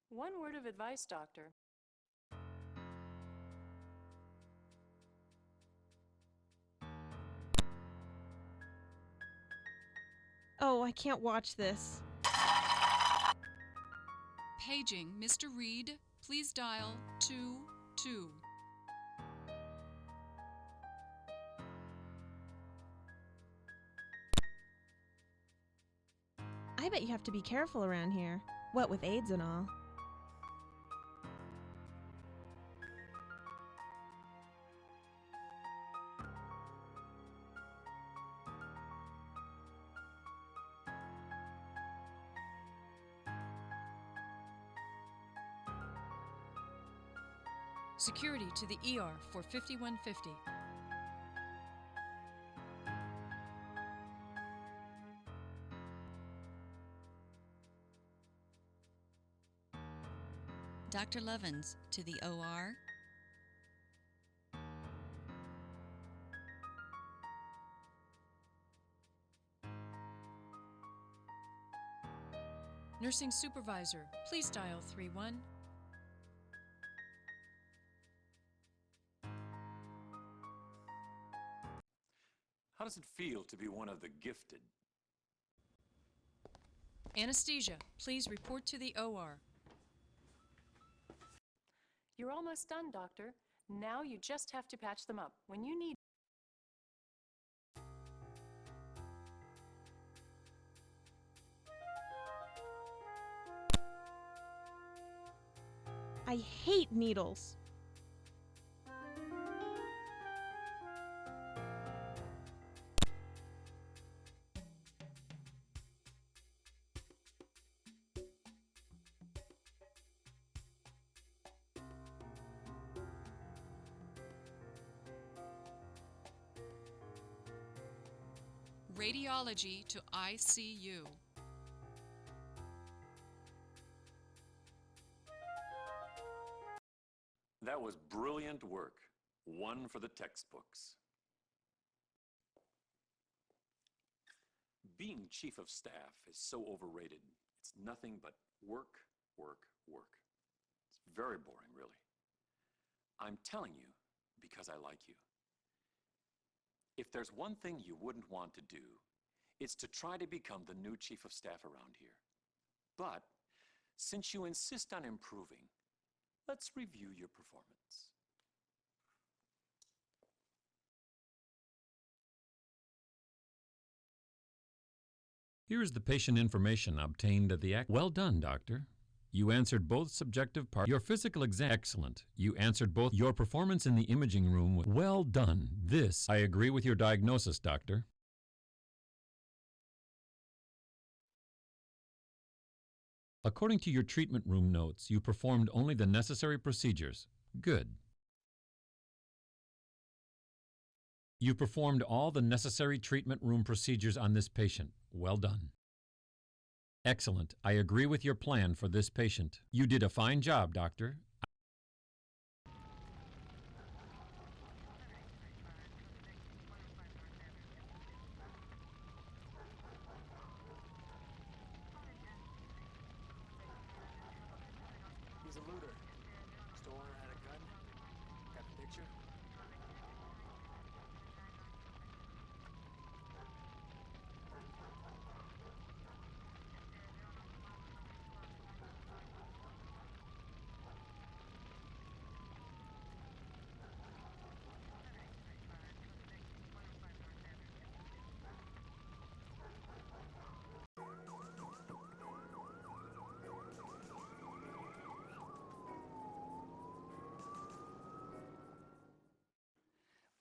One word of advice, doctor. Oh, I can't watch this. Paging Mr. Reed, please dial 22. I bet you have to be careful around here. What with AIDS and all. Security to the ER for 5150. Dr. Levens to the OR. Nursing supervisor, please dial 31. How does it feel to be one of the gifted? Anesthesia, please report to the OR. You're almost done, Doctor. Now you just have to patch them up. When you need... I hate needles. Radiology to ICU. That was brilliant work. One for the textbooks. Being chief of staff is so overrated. It's nothing but work, work, work. It's very boring, really. I'm telling you because I like you. If there's one thing you wouldn't want to do, it's to try to become the new chief of staff around here. But since you insist on improving, let's review your performance. Here is the patient information obtained at the Well done, doctor. You answered both subjective parts. Your physical exam, excellent. You answered both. Your performance in the imaging room, well done. This, I agree with your diagnosis, doctor. According to your treatment room notes, you performed only the necessary procedures. Good. You performed all the necessary treatment room procedures on this patient. Well done. Excellent. I agree with your plan for this patient. You did a fine job, doctor. He's a looter. Stolen or had a gun. Got the picture?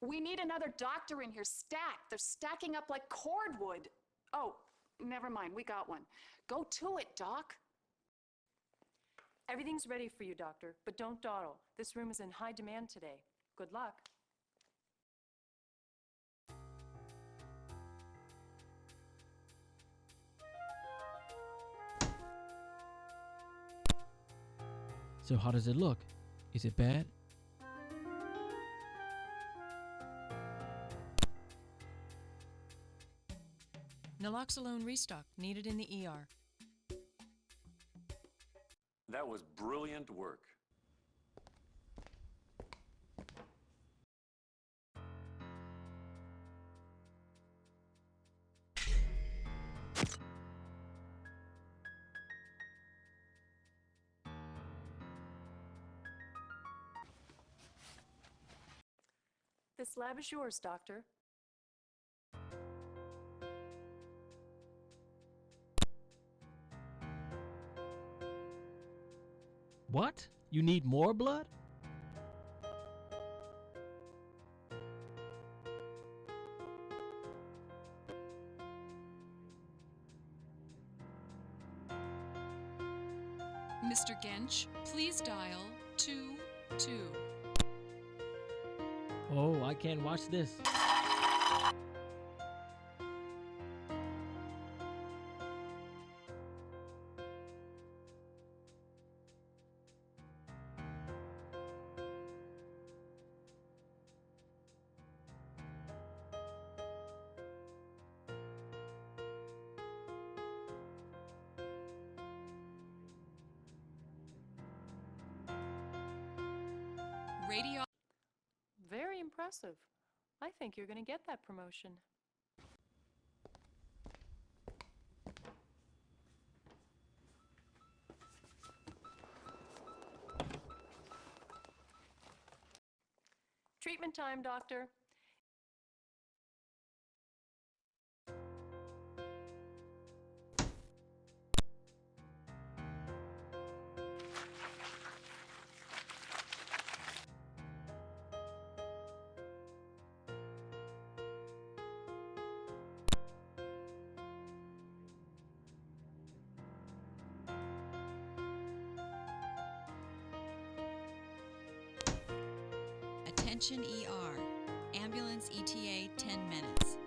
We need another doctor in here, stacked. They're stacking up like cordwood. Oh, never mind, we got one. Go to it, Doc. Everything's ready for you, Doctor, but don't dawdle. This room is in high demand today. Good luck. So how does it look? Is it bad? Naloxone restock needed in the ER. That was brilliant work. This lab is yours, Doctor. What? You need more blood? Mr. Gensch, please dial 22. Oh, I can't watch this. Radio. Very impressive. I think you're going to get that promotion. Treatment time, doctor. Attention ER. Ambulance ETA 10 minutes.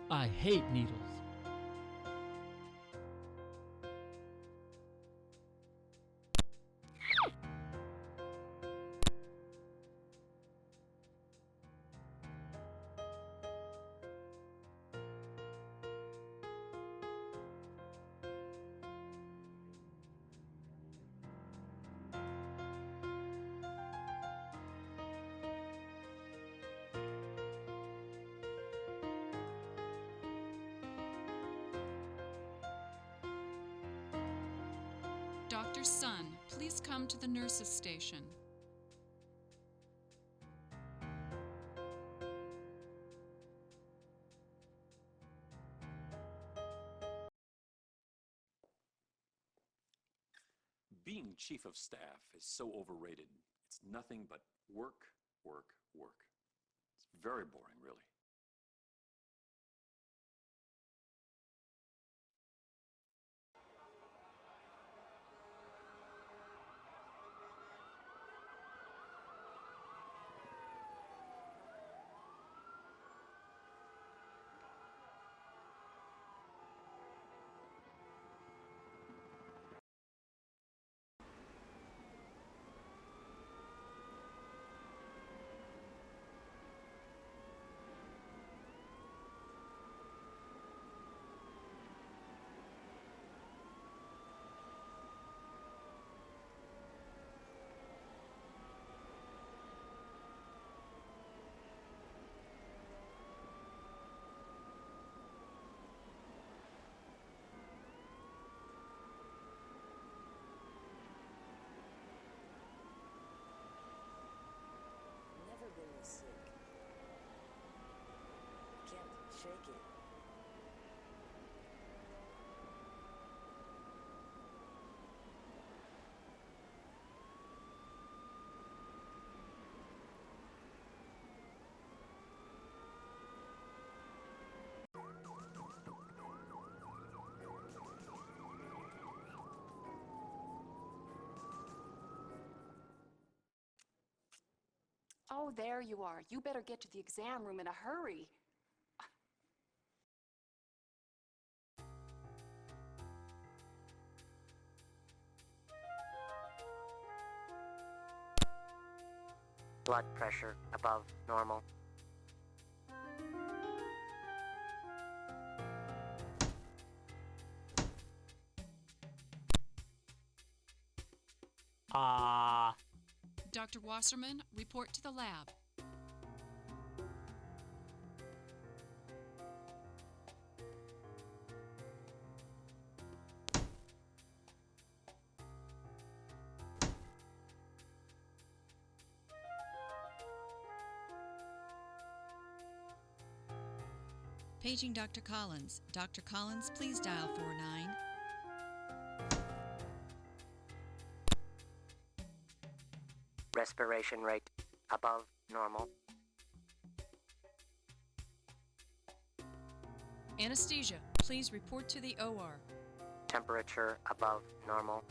I hate needles. Dr. Sun, please come to the nurses' station. Being chief of staff is so overrated. It's nothing but work, work, work. It's very boring, really. Never been this sick. Can't shake it. Oh, there you are. You better get to the exam room in a hurry. Blood pressure above normal. Dr. Wasserman, report to the lab. Paging Dr. Collins. Dr. Collins, please dial 49. Respiration rate above normal. Anesthesia, please report to the OR. Temperature above normal.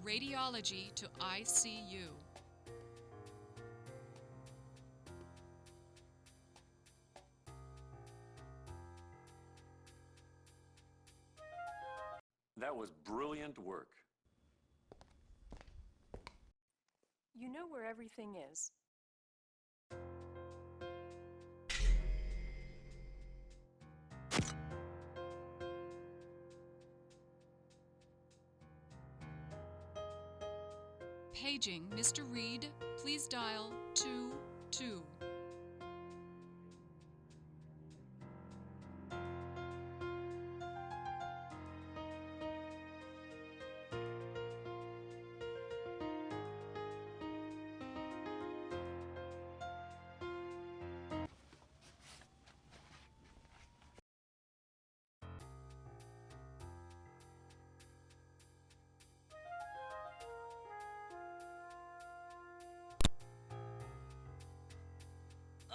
Radiology to ICU. That was brilliant work. You know where everything is. Paging Mr. Reed, please dial 22.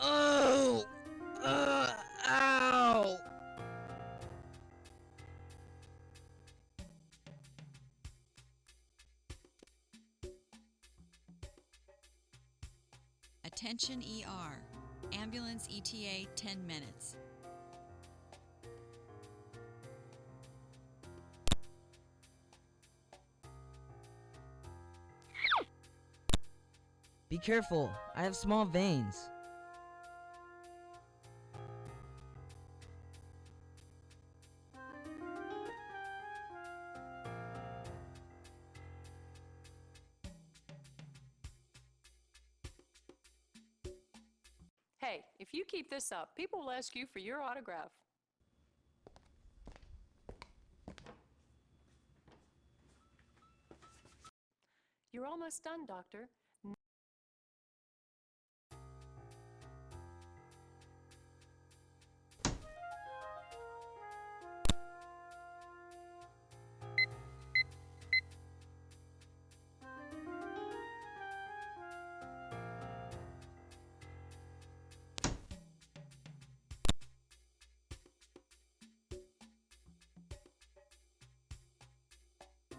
Oh! Ow! Attention ER. Ambulance ETA 10 minutes. Be careful, I have small veins. Hey, if you keep this up, people will ask you for your autograph. You're almost done, Doctor.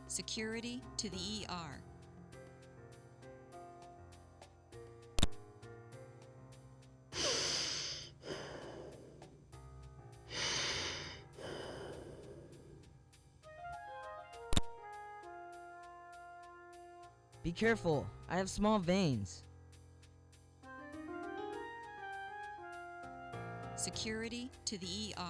Security to the ER. Be careful, I have small veins. Security to the ER.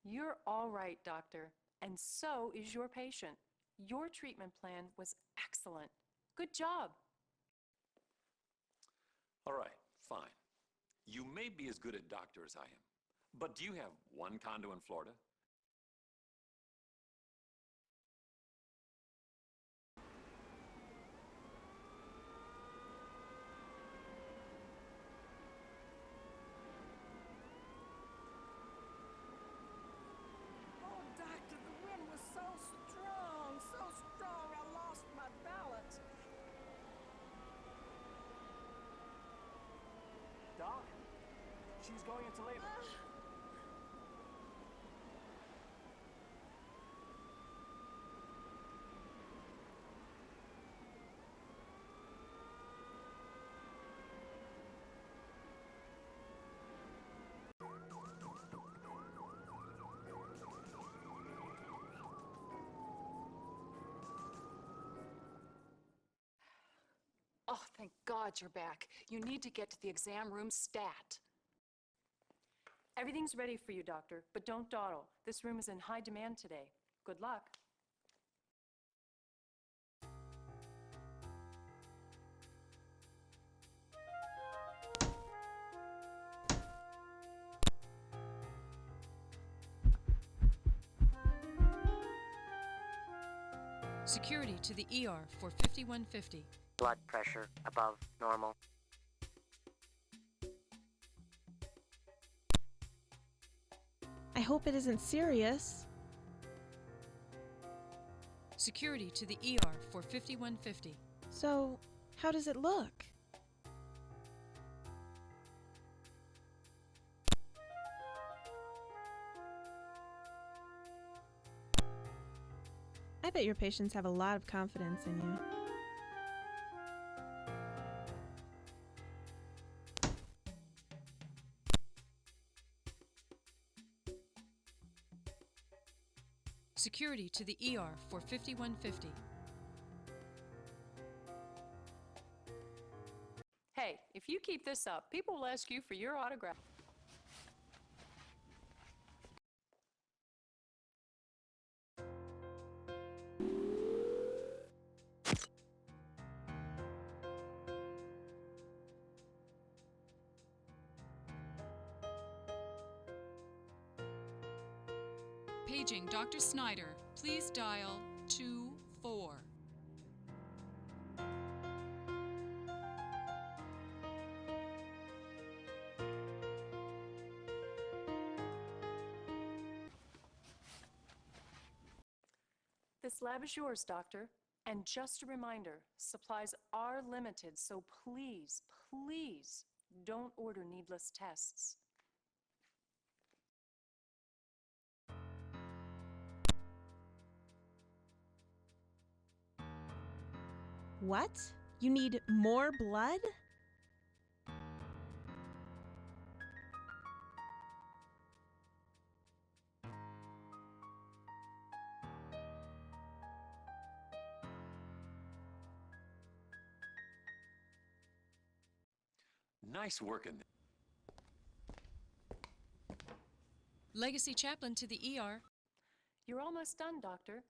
You're all right, Doctor, and so is your patient. Your treatment plan was excellent. Good job. All right, fine. You may be as good a doctor as I am, but do you have one condo in Florida? Oh, Doctor, the wind was so strong, I lost my balance. Doc, she's going into labor. Oh, thank God you're back. You need to get to the exam room stat. Everything's ready for you, Doctor, but don't dawdle. This room is in high demand today. Good luck. Security to the ER for 5150. Blood pressure above normal. I hope it isn't serious. Security to the ER for 5150. So, how does it look? I bet your patients have a lot of confidence in you. Security to the ER for 5150. this up. People will ask you for your autograph. Paging Dr. Snyder. Please dial 24. This lab is yours, Doctor. And just a reminder, supplies are limited, so please, please don't order needless tests. What? You need more blood? Nice work in there. Legacy chaplain to the ER. You're almost done, Doctor.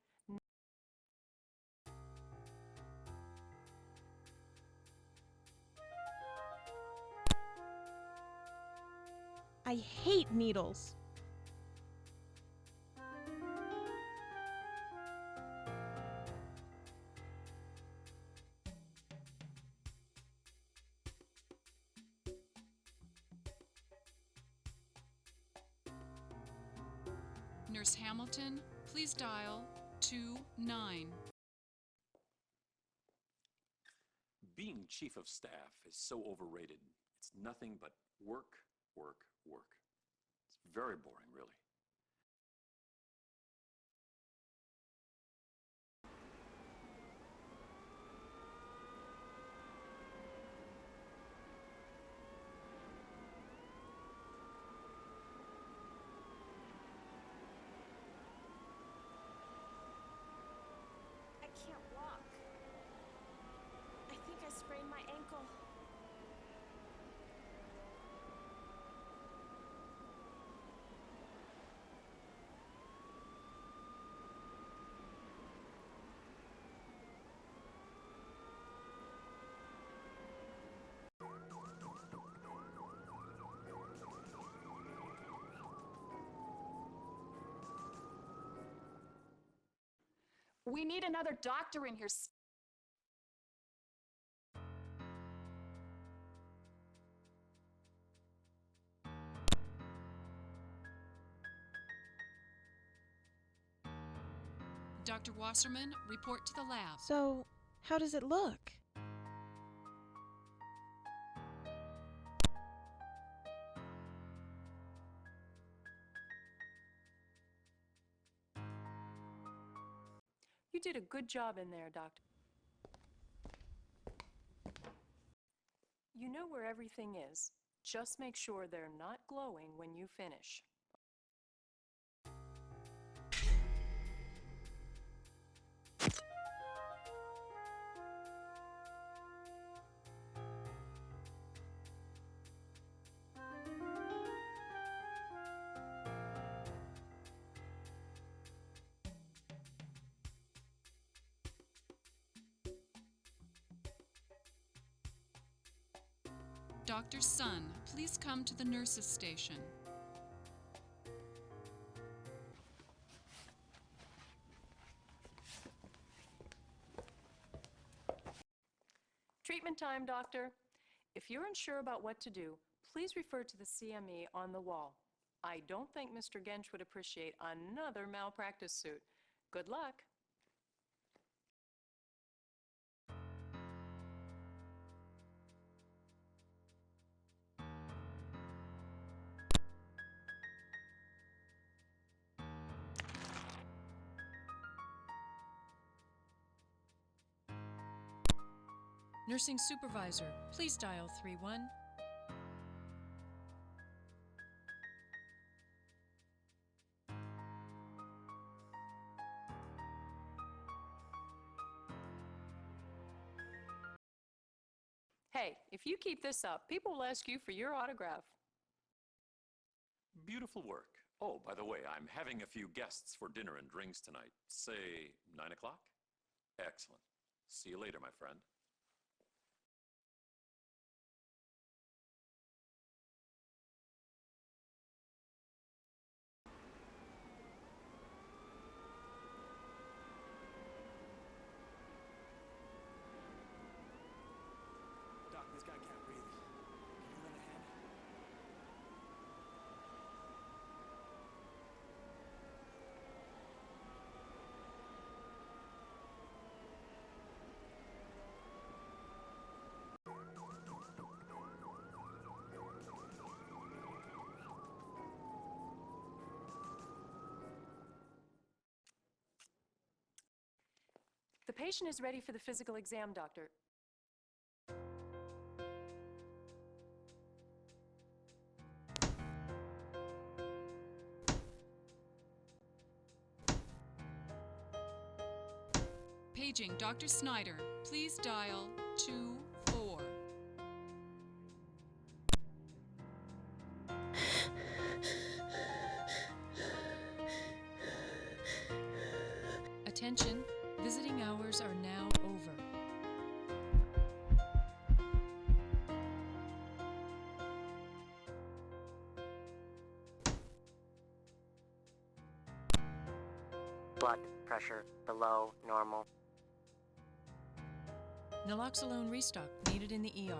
I hate needles. Nurse Hamilton, please dial 29. Being chief of staff is so overrated. It's nothing but work, work, work. It's very boring, really. I can't walk. I think I sprained my ankle. We need another doctor in here. Dr. Wasserman, report to the lab. So, how does it look? You did a good job in there, Doctor. You know where everything is. Just make sure they're not glowing when you finish. Dr. Sun, please come to the nurses' station. Treatment time, Doctor. If you're unsure about what to do, please refer to the CME on the wall. I don't think Mr. Gensch would appreciate another malpractice suit. Good luck. Nursing supervisor, please dial 31. Hey, if you keep this up, people will ask you for your autograph. Beautiful work. Oh, by the way, I'm having a few guests for dinner and drinks tonight. Say 9 o'clock? Excellent. See you later, my friend. Doc, this guy can't breathe. Can you lend a hand? The patient is ready for the physical exam, doctor. Paging Dr. Snyder. Please dial 24. Attention, visiting hours are now over. Blood pressure below normal. Naloxone restock needed in the ER.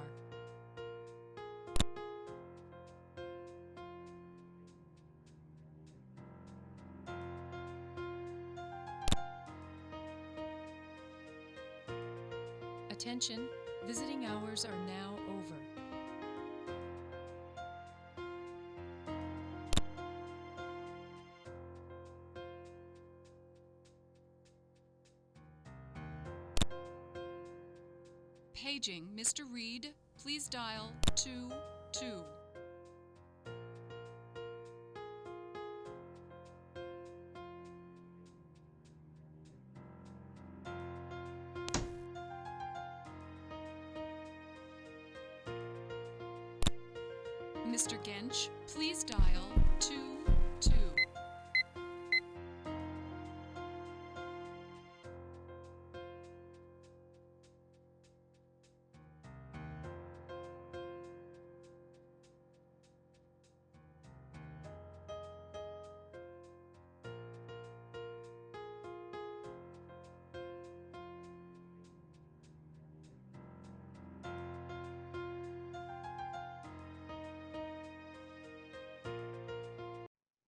Attention, visiting hours are now over. Paging Mr. Reed. Please dial 22. Mr. Gensch, please dial 22.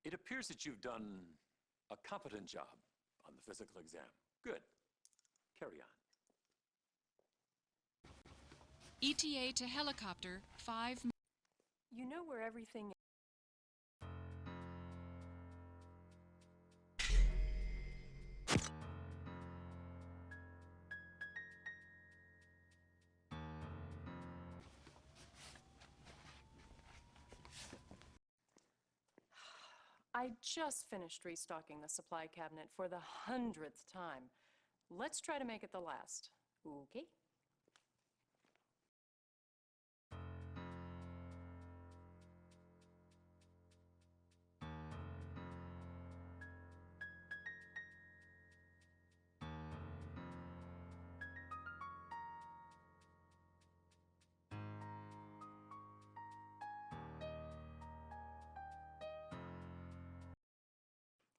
It appears that you've done a competent job on the physical exam. Good. Carry on. ETA to helicopter, 5 minutes. You know where everything is. I just finished restocking the supply cabinet for the 100th time. Let's try to make it the last. Okay?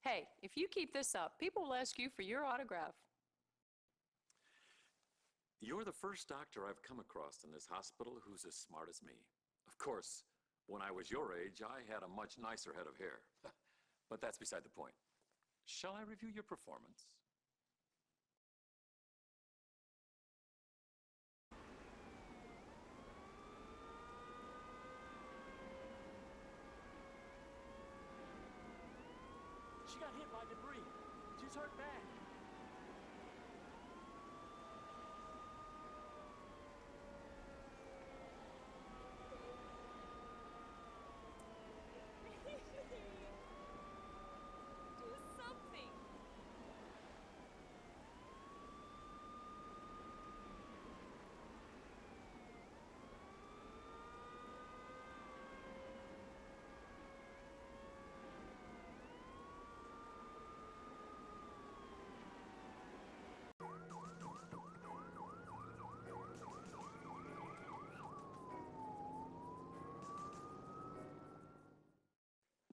Hey, if you keep this up, people will ask you for your autograph. You're the first doctor I've come across in this hospital who's as smart as me. Of course, when I was your age, I had a much nicer head of hair. But that's beside the point. Shall I review your performance? She got hit by debris. She's hurt bad. Do something.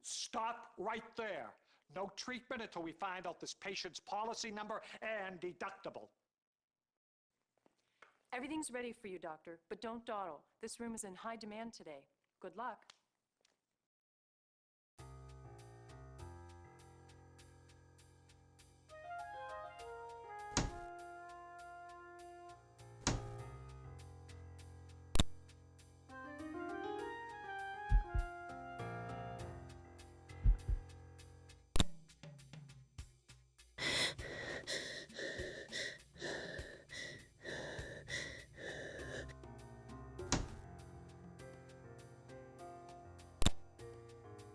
Stop right there. No treatment until we find out this patient's policy number and deductible. Everything's ready for you, doctor, but don't dawdle. This room is in high demand today. Good luck.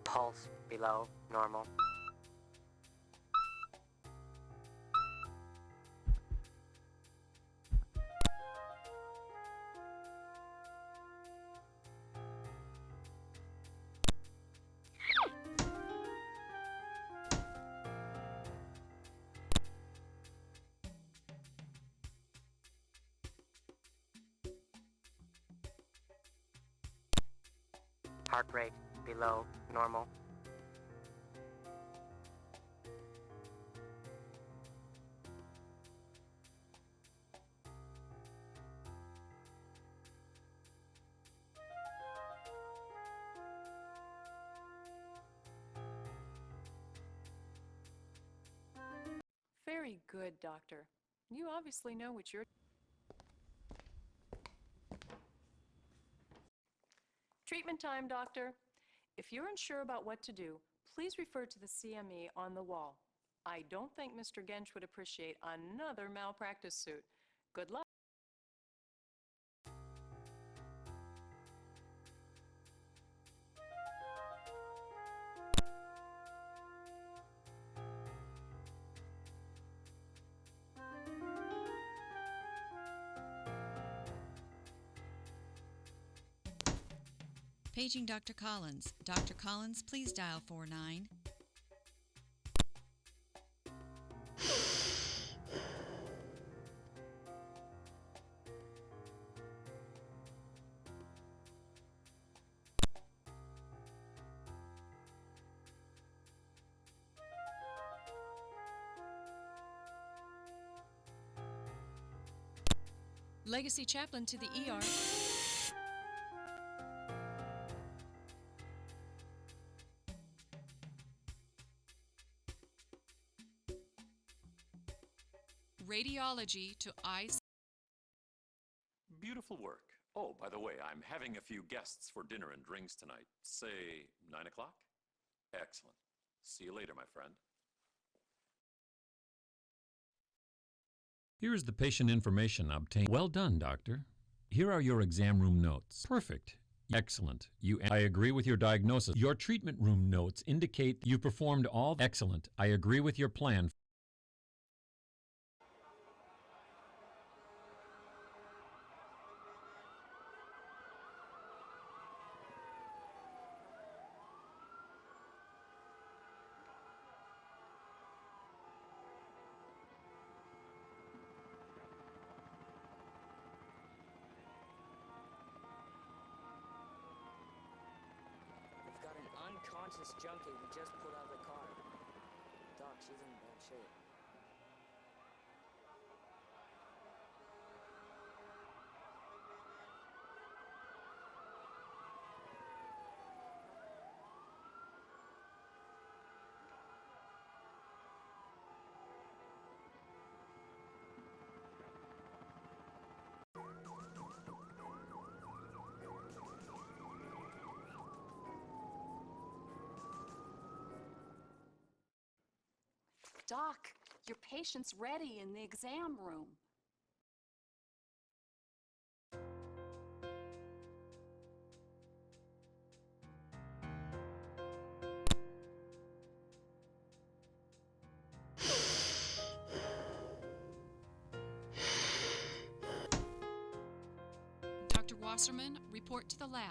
Pulse below normal. Heart rate below normal. Very good, doctor. You obviously know what you're... Treatment time, doctor. If you're unsure about what to do, please refer to the CME on the wall. I don't think Mr. Gensch would appreciate another malpractice suit. Good luck. Paging Dr. Collins. Dr. Collins, please dial 49. Legacy chaplain to the ER. Radiology to IC. Beautiful work. Oh, by the way, I'm having a few guests for dinner and drinks tonight. Say 9 o'clock? Excellent. See you later, my friend. Here is the patient information obtained. Well done, doctor. Here are your exam room notes. Perfect. Excellent. I agree with your diagnosis. Your treatment room notes indicate you performed all excellent. I agree with your plan. Unconscious junkie we just pulled out of the car. Doc, she's in bad shape. Doc, your patient's ready in the exam room. Dr. Wasserman, report to the lab.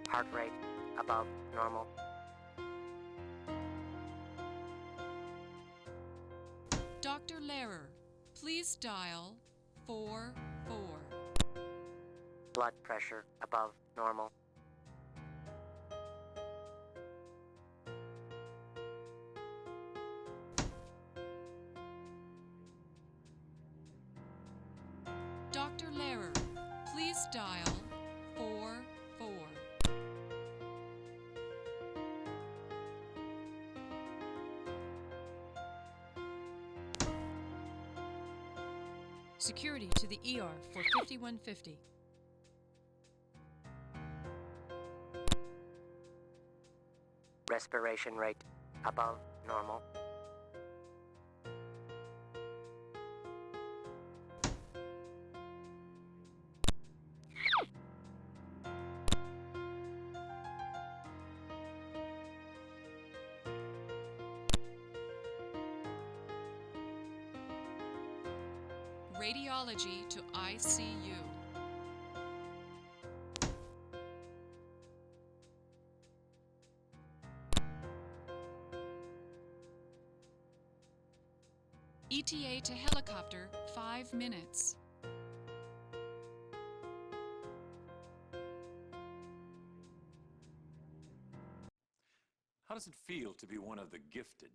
Heart rate above normal. Dr. Lehrer, Please dial 44. Blood pressure above normal. Dr. Lehrer, please dial 44. Security to the ER for 5150. Respiration rate above normal. Radiology to ICU. ETA to helicopter, 5 minutes. How does it feel to be one of the gifted?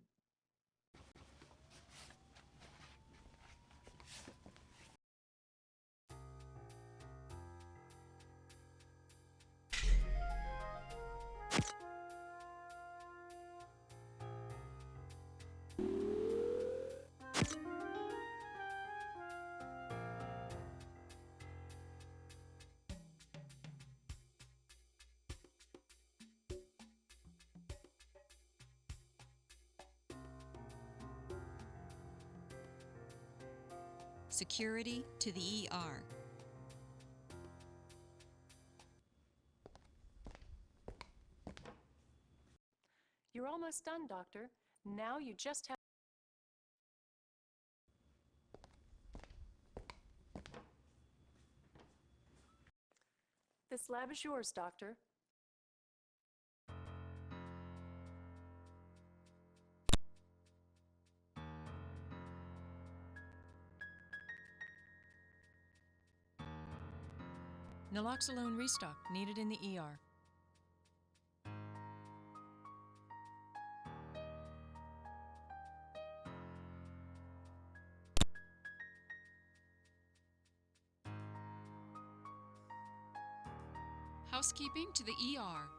Security to the ER. You're almost done, Doctor. Now you just have... This lab is yours, Doctor. Naloxone restock needed in the ER. Housekeeping to the ER.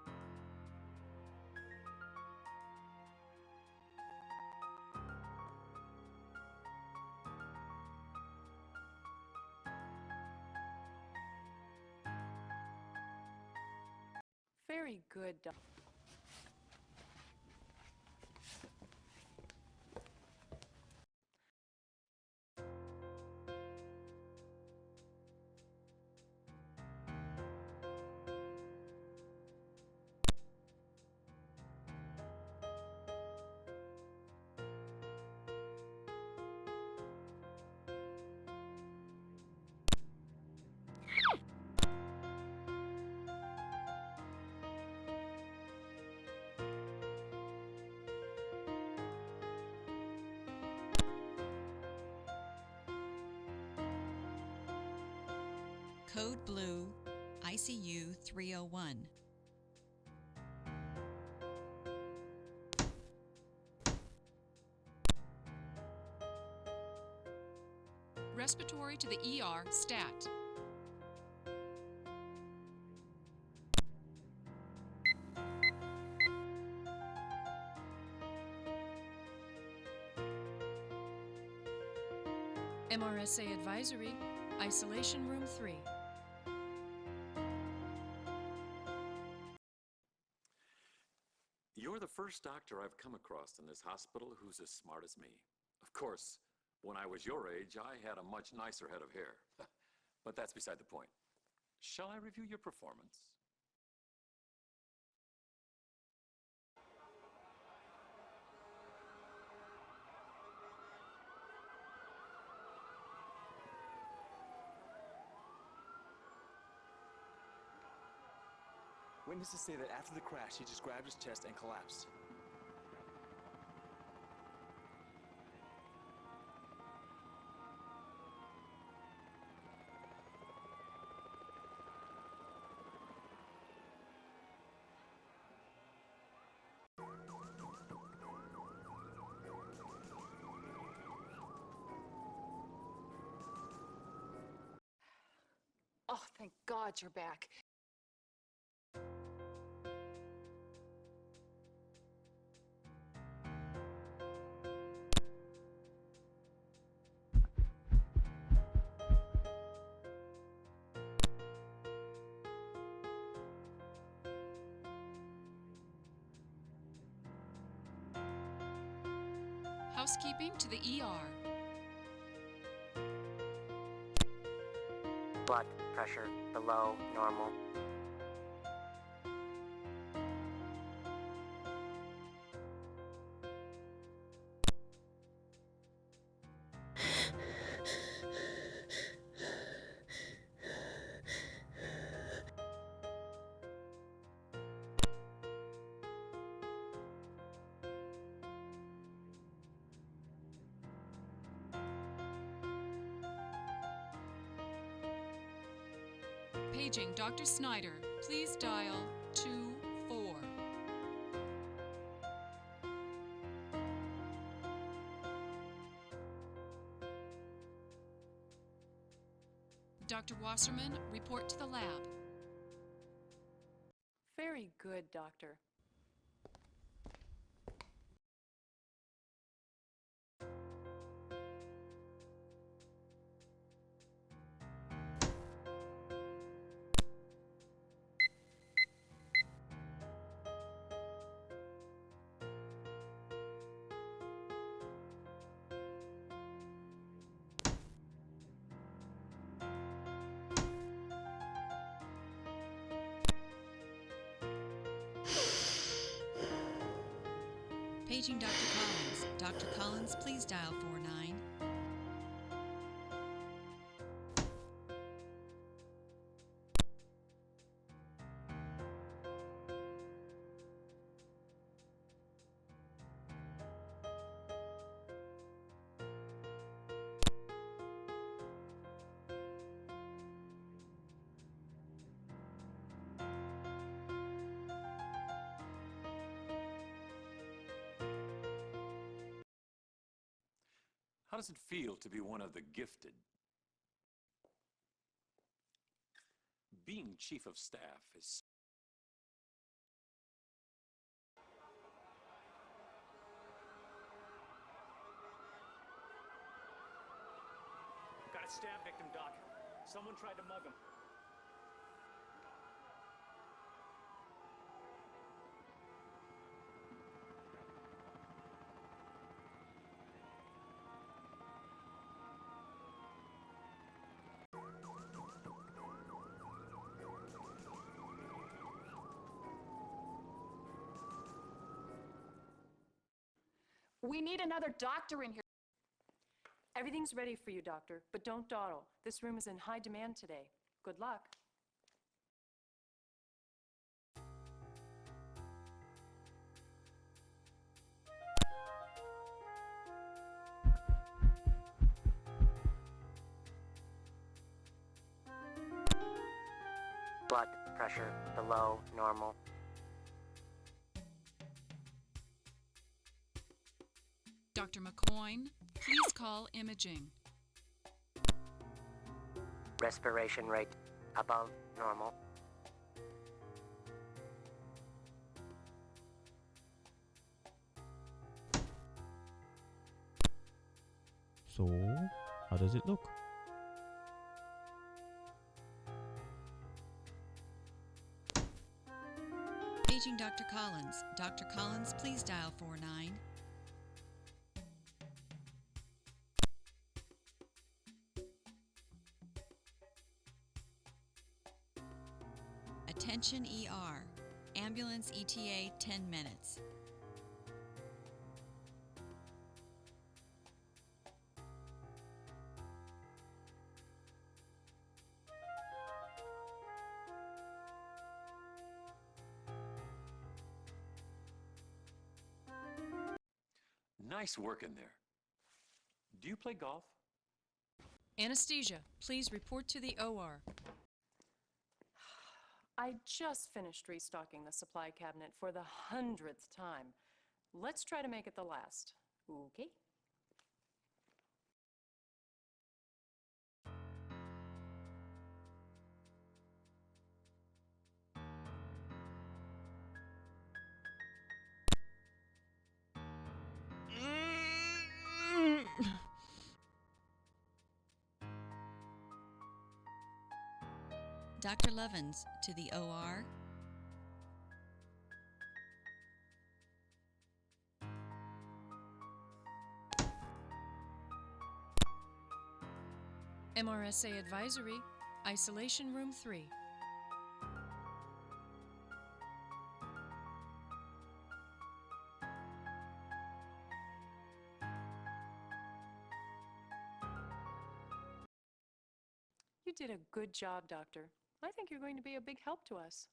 Very good, Doctor. Code Blue, ICU 301. Respiratory to the ER, stat. MRSA advisory, isolation room 3. You're the first doctor I've come across in this hospital who's as smart as me. Of course, when I was your age, I had a much nicer head of hair. But that's beside the point. Shall I review your performance? Witnesses say that after the crash, he just grabbed his chest and collapsed. Oh, thank God you're back. Housekeeping to the ER. Blood pressure below normal. Paging Dr. Snyder. Please dial 24. Dr. Wasserman, report to the lab. Very good, doctor. Paging Dr. Collins. Dr. Collins, please dial 49. How does it feel to be one of the gifted? Being chief of staff is... Got a stab victim, Doc. Someone tried to mug him. We need another doctor in here. Everything's ready for you, doctor, but don't dawdle. This room is in high demand today. Good luck. Blood pressure below normal. Dr. McCoyne, please call imaging. Respiration rate above normal. So, how does it look? Paging Dr. Collins. Dr. Collins, please dial 49. Attention ER. Ambulance ETA 10 minutes. Nice work in there. Do you play golf? Anesthesia, please report to the OR. I just finished restocking the supply cabinet for the 100th time. Let's try to make it the last. Okay? Dr. Levens to the OR. MRSA Advisory, Isolation Room 3. You did a good job, Doctor. I think you're going to be a big help to us.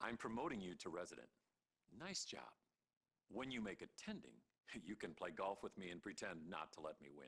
I'm promoting you to resident. Nice job. When you make attending, you can play golf with me and pretend not to let me win.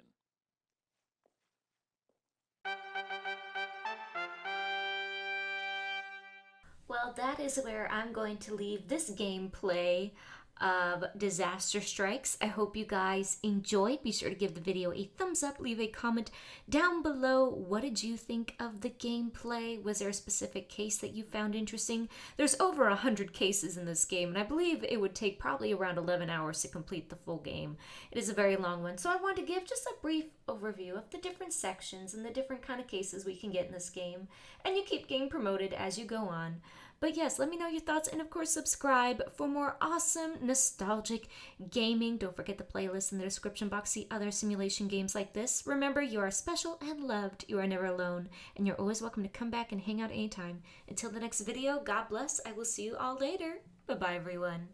Well, that is where I'm going to leave this gameplay of Disaster Strikes. I hope you guys enjoyed. Be sure to give the video a thumbs up, leave a comment down below. What did you think of the gameplay? Was there a specific case that you found interesting? There's over 100 cases in this game, and I believe it would take probably around 11 hours to complete the full game. It is a very long one, so I want to give just a brief overview of the different sections and the different kind of cases we can get in this game, and you keep getting promoted as you go on. But yes, let me know your thoughts, and of course subscribe for more awesome, nostalgic gaming. Don't forget the playlist in the description box. See other simulation games like this. Remember, you are special and loved. You are never alone, and you're always welcome to come back and hang out anytime. Until the next video, God bless. I will see you all later. Bye-bye, everyone.